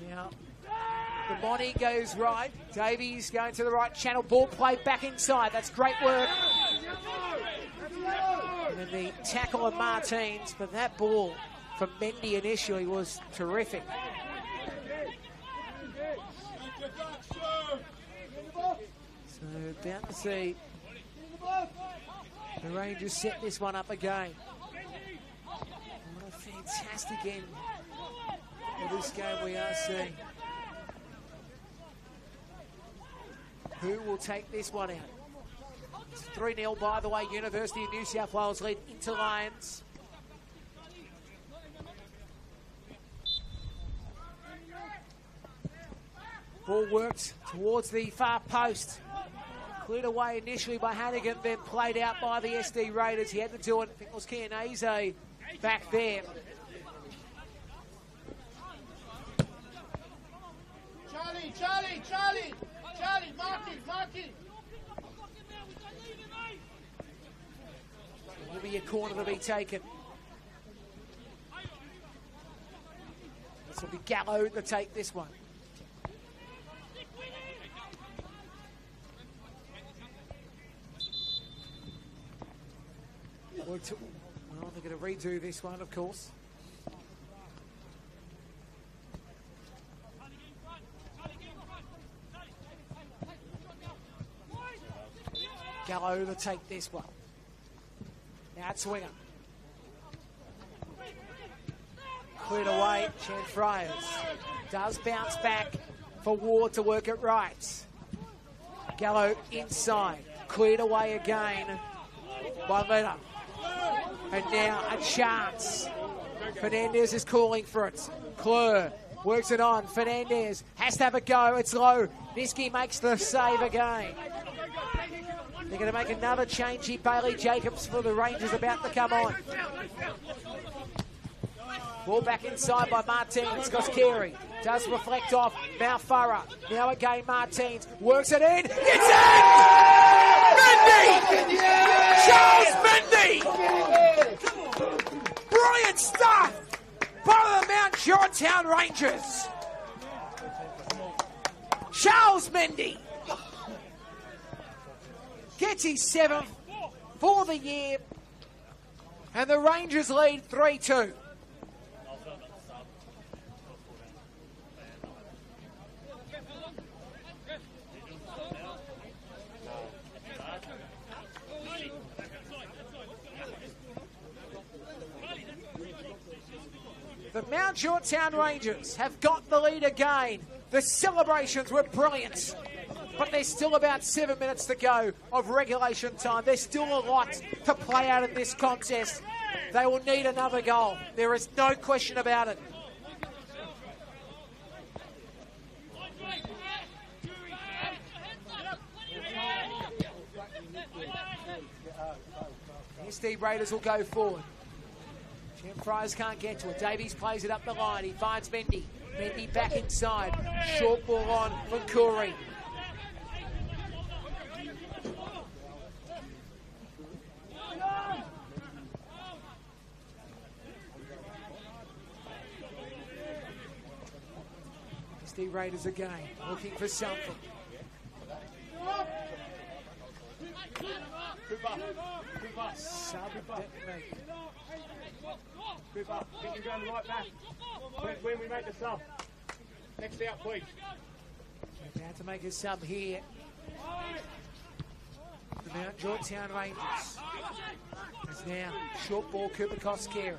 Speaker 1: Now, the Monty goes right. Davies going to the right channel. Ball played back inside. That's great work. And then the tackle of Martins, but that ball from Mendy initially was terrific. So about to see the Rangers set this one up again. What a fantastic end of this game we are seeing. Who will take this one out? It's 3-0, by the way. University of New South Wales lead into Lions. Ball worked towards the far post. Cleared away initially by Hannigan, then played out by the SD Raiders. He had to do it. I think it was Kianese back there.
Speaker 5: Charlie, mark him.
Speaker 1: Will be a corner to be taken. This will be Gallo to take this one. Well, they're going to redo this one, of course. Gallo to take this one. Now it's Winger. Cleared away, Chan Friars. Does bounce back for Ward to work it right. Gallo inside. Cleared away again by Leonard. And now a chance. Fernandez is calling for it. Klur works it on. Fernandez has to have a go. It's low. Niski makes the save again. They're going to make another change here. Bailey Jacobs for the Rangers about to come on. Ball back inside by Martins. Koskeri does reflect off Malfara. Now again Martins works it in. It's in! Mendy! Charles Mendy! Brilliant stuff by the Mount Georgetown Rangers. Charles Mendy gets his 7th for the year, and the Rangers lead 3-2. The Mount Georgetown Rangers have got the lead again. The celebrations were brilliant. But there's still about 7 minutes to go of regulation time. There's still a lot to play out in this contest. They will need another goal. There is no question about it. SD Raiders will go forward. Jim Fries can't get to it. Davies plays it up the line. He finds Mendy. Mendy back inside. Short ball on for Curry. SD Raiders again, looking for something.
Speaker 3: Cooper, get you going right back. When we make the sub. Next out, please.
Speaker 1: About to make a sub here. The Mount Georgetown Rangers. It's now short ball, Cooper Koskeri.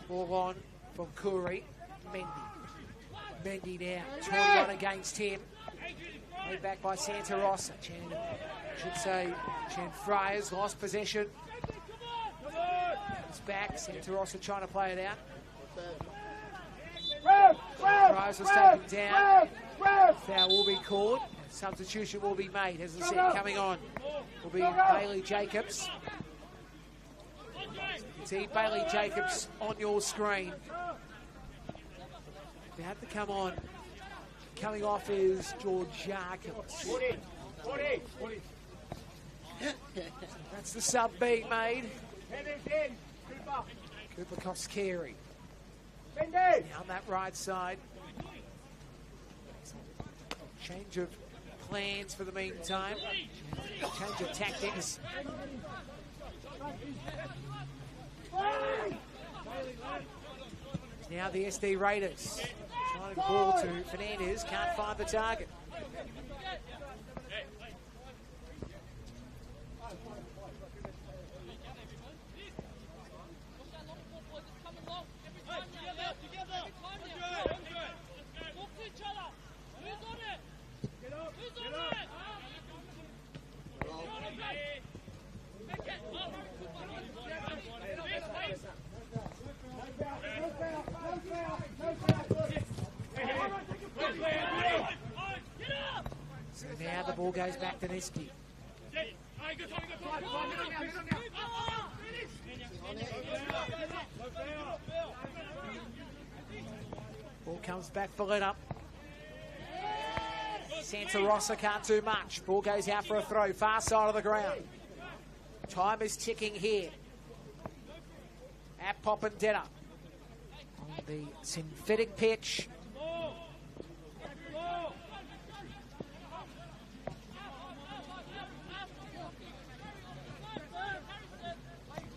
Speaker 1: Ball on from Curry. Mendy. Mendy now, 21 against him. Laid back by Santa Rosa. Chan Friars lost possession. It's back. Santa Rosa trying to play it out. Friars was taken down. Foul will be called. Substitution will be made. As I said, coming on will be Bailey Jacobs. You can see Bailey Jacobs on your screen. About to come on. coming off is Georgiakis. That's the sub being made. Cooper Koskeri. Down that right side. Change of plans for the meantime. Change of tactics. Now the SD Raiders trying the ball to Fernandez, can't find the target. So now the ball goes back to Niski. Ball comes back for let up. Santa Rosa can't do much. Ball goes out for a throw, far side of the ground. Time is ticking here. At Popendetta. On the synthetic pitch.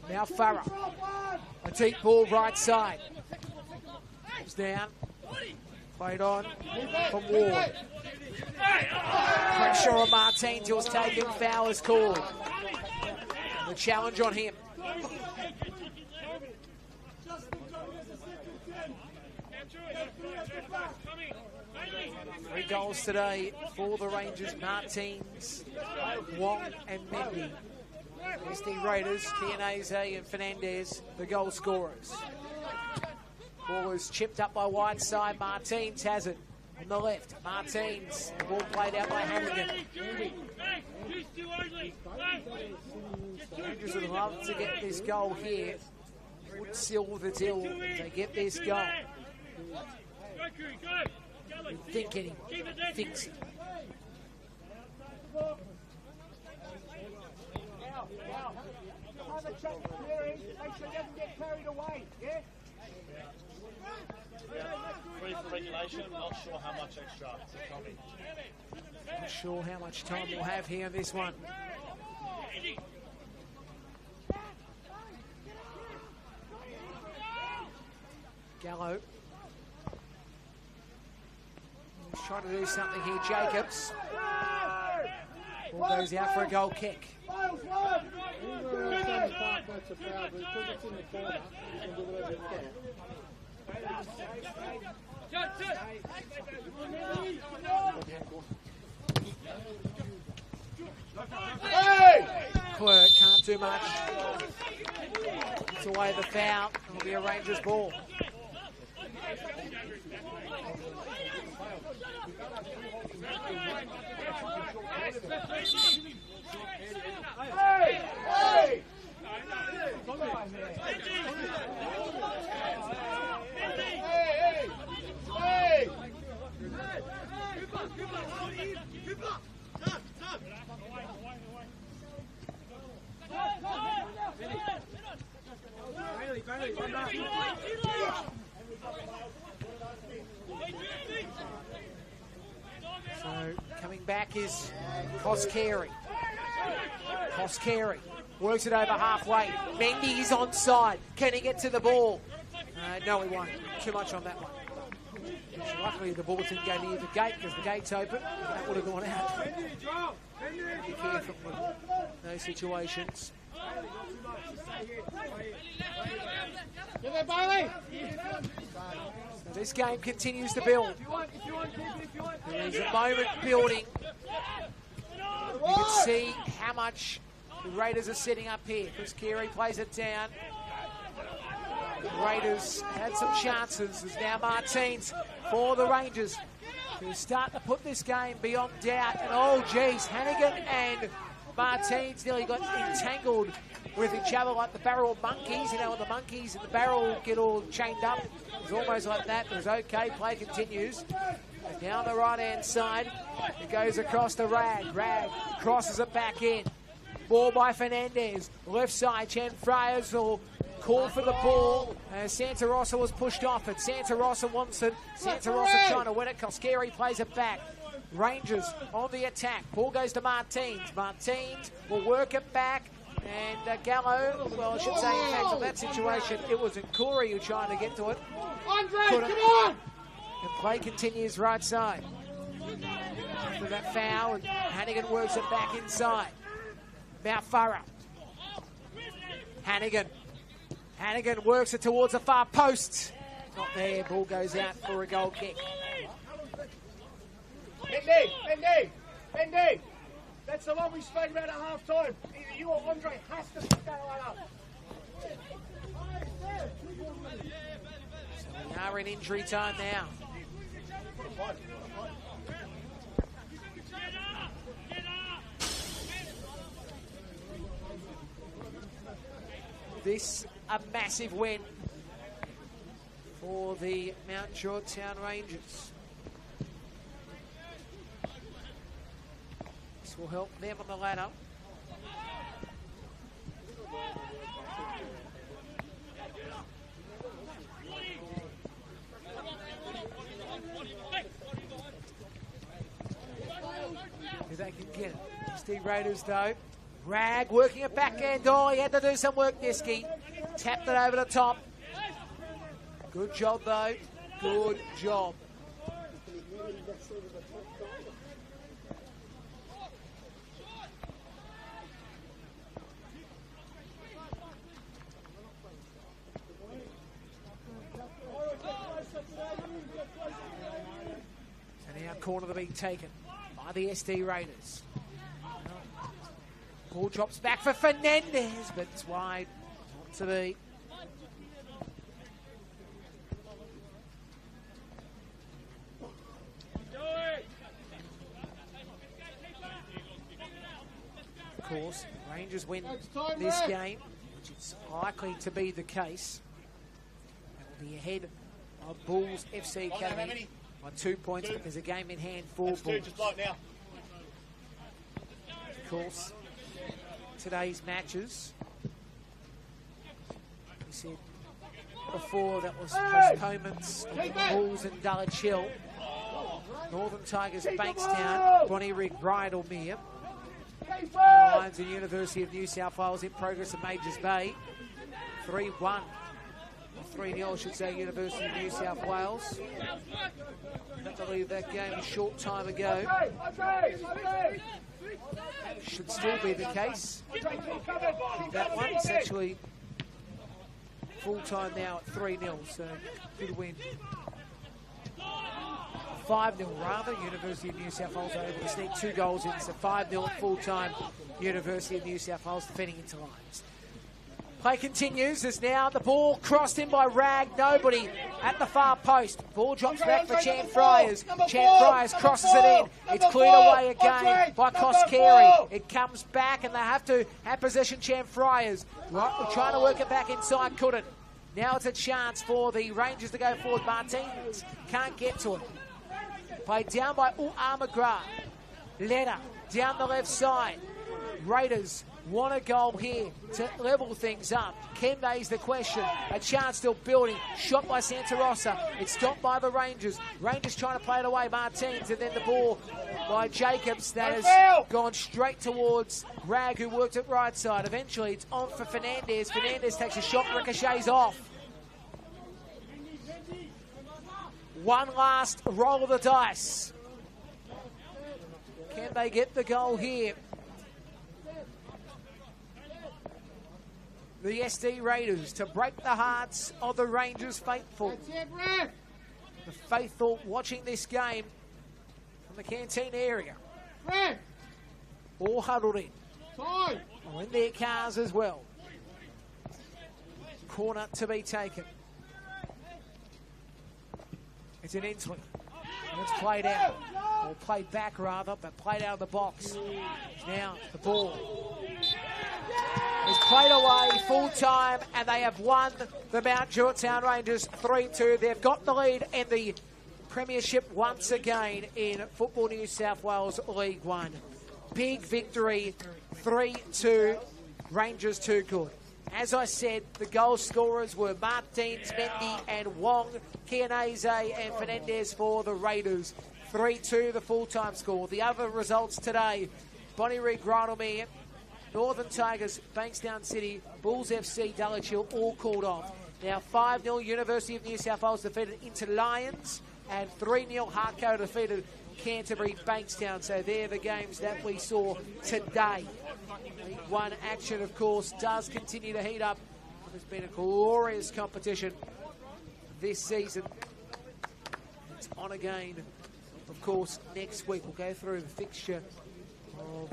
Speaker 1: Now Farah. A deep ball right side. Comes down. Played on from Ward. Pressure on Martin till it's taken. Foul is called. The challenge on him. 3 goals today for the Rangers. Martins, Wong and Mendy. SD Raiders, Chianese and Fernandez, the goal scorers. Ball is chipped up by Whiteside. Martins has it on the left. Martins, the ball played out by Hannigan. Rangers would love to get this goal here. Would seal the deal if they get this goal. You'd think anyone thinks it.
Speaker 3: Make sure he doesn't get carried away, yeah?
Speaker 2: Free for regulation, not sure how much extra.
Speaker 1: Not sure how much time we'll have here in this one. Gallo. He's trying to do something here, Jacobs. Ball goes out for a goal kick. Clerk can't do much. It's away the foul. It'll be a Rangers ball. So coming back is Koskeri. Koskeri works it over halfway. Mendy is onside. Can he get to the ball? No, he won't. Too much on that one. Luckily, the ball didn't go near the gate because the gate's open. That would have gone out. Be careful with those situations. So this game continues to build. There is a moment building. You can see how much the Raiders are setting up here. Chris Carey plays it down. The Raiders had some chances. There's now Martins for the Rangers to start to put this game beyond doubt. And oh geez, Hannigan and Martins nearly got entangled with each other like the barrel monkeys. You know, when the monkeys and the barrel get all chained up. It was almost like that, but it was okay. Play continues. Down the right-hand side, it goes across to Rag. Rag crosses it back in. Ball by Fernandez. Left side, Chan Friars will call for the ball. Santa Rosa was pushed off it. Santa Rosa wants it. Santa Rosa trying to win it. Koskeri plays it back. Rangers on the attack. Ball goes to Martins. Martins will work it back. And Gallo, well, I should say, in fact, in that situation, it was Nkuri who tried to get to it.
Speaker 3: Andre, come on!
Speaker 1: And play continues right side. After that foul, and Hannigan works it back inside. Mount Farah. Hannigan. Hannigan works it towards the far post. Not there. Ball goes out for a goal kick.
Speaker 3: Mendy! That's the one we spoke about at half time. Either you or Andre has to pick that one up.
Speaker 1: So we are in injury time now. This a massive win for the Mount Georgetown Rangers. This will help them on the ladder. If they can get it. Steve Raiders though. Rag working it backhand. Oh, he had to do some work, Niski. Tapped it over the top. Good job, though. Good job. So now corner to be taken by the SD Raiders. Ball drops back for Fernandez, but it's wide. Not to be. Of course, Rangers win this game, which is likely to be the case. They will be ahead of Bulls FC Academy by 2 points, but there's a game in hand for Bulls. Of course, today's matches, we said before, that was postponements of Bulls and Dulwich Hill. Northern Tigers Bankstown, Bonnyrigg Bridalmere. Lions and University of New South Wales in progress at Majors Bay. 3-1. Or 3-0, I should say, University of New South Wales. I believe that game a short time ago. Should still be the case. That one's actually full time now at 3-0, so good win. 5-0 rather. University of New South Wales are able to sneak 2 goals in, so 5-0 at full time. University of New South Wales defending into Lions. Play continues as now the ball crossed in by Rag. Nobody at the far post. Ball drops back for Chan Friars. Chan Friars crosses it in. It's cleared away again by Koskeri. It comes back and they have to have possession. Chan Friars trying to work it back inside. Couldn't. Now it's a chance for the Rangers to go forward. Martins can't get to it. Played down by U.R. McGrath. Leder down the left side. Raiders want a goal here to level things up. Can they's the question. A chance still building. Shot by Santa Rosa. It's stopped by the Rangers. Rangers trying to play it away. Martins, and then the ball by Jacobs that has gone straight towards Rag, who worked it right side. Eventually it's on for Fernandez. Fernandez takes a shot, ricochets off. One last roll of the dice. Can they get the goal here? The SD Raiders to break the hearts of the Rangers faithful. The faithful watching this game from the canteen area. All huddled in. Or in their cars as well. Corner to be taken. It's an Inslee. And it's played out. Or played back rather, but played out of the box. Now the ball is played away full time, and they have won the Mount Georgetown Rangers 3-2. They've got the lead in the premiership once again in Football New South Wales League One. Big victory, 3-2, Rangers too good. As I said, the goal scorers were Martins, Mendy and Wong, Chianese and Fernandez for the Raiders. 3-2 the full-time score. The other results today, Bonnyrigg, Grindlemere, Northern Tigers, Bankstown City, Bulls FC, Dulwich Hill all called off. Now 5-0 University of New South Wales defeated Inter Lions and 3-0 Hartcoe defeated Canterbury Bankstown. So they're the games that we saw today. League One action, of course, does continue to heat up. There's been a glorious competition this season. It's on again, of course, next week. We'll go through the fixture of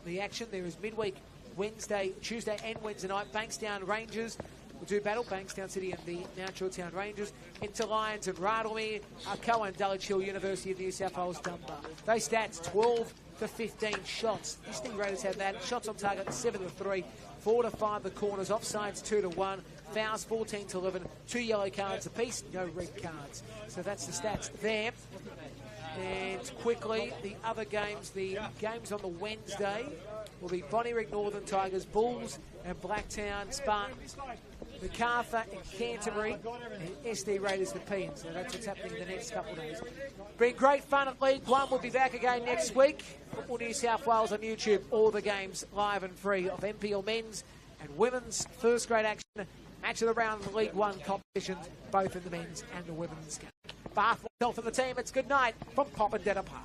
Speaker 1: the action. There is midweek Wednesday, Tuesday and Wednesday night. Bankstown Rangers will do battle. Bankstown City and the Mount Georgetown Rangers. Inter Lions and Rydalmere, Arcoa and Dulwich Hill, University of New South Wales, Dunbar. Those stats, 12 to 15 shots. The Sting Raiders have that. Shots on target, 7 to 3. 4 to 5 the corners. Offsides, 2 to 1. Fouls, 14 to 11. 2 yellow cards apiece, no red cards. So that's the stats there. And quickly, the other games, the games on the Wednesday will be Bonnyrigg Northern Tigers, Bulls and Blacktown Spartans, MacArthur and Canterbury, and SD Raiders the Peons. So that's what's happening in the next couple of days. Been great fun at League One. We'll be back again next week. Football New South Wales on YouTube. All the games live and free of NPL men's and women's first grade action. Match of the round in the League One competitions, both in the men's and the women's game. Bath, myself and the team, it's good night from Popondetta Park.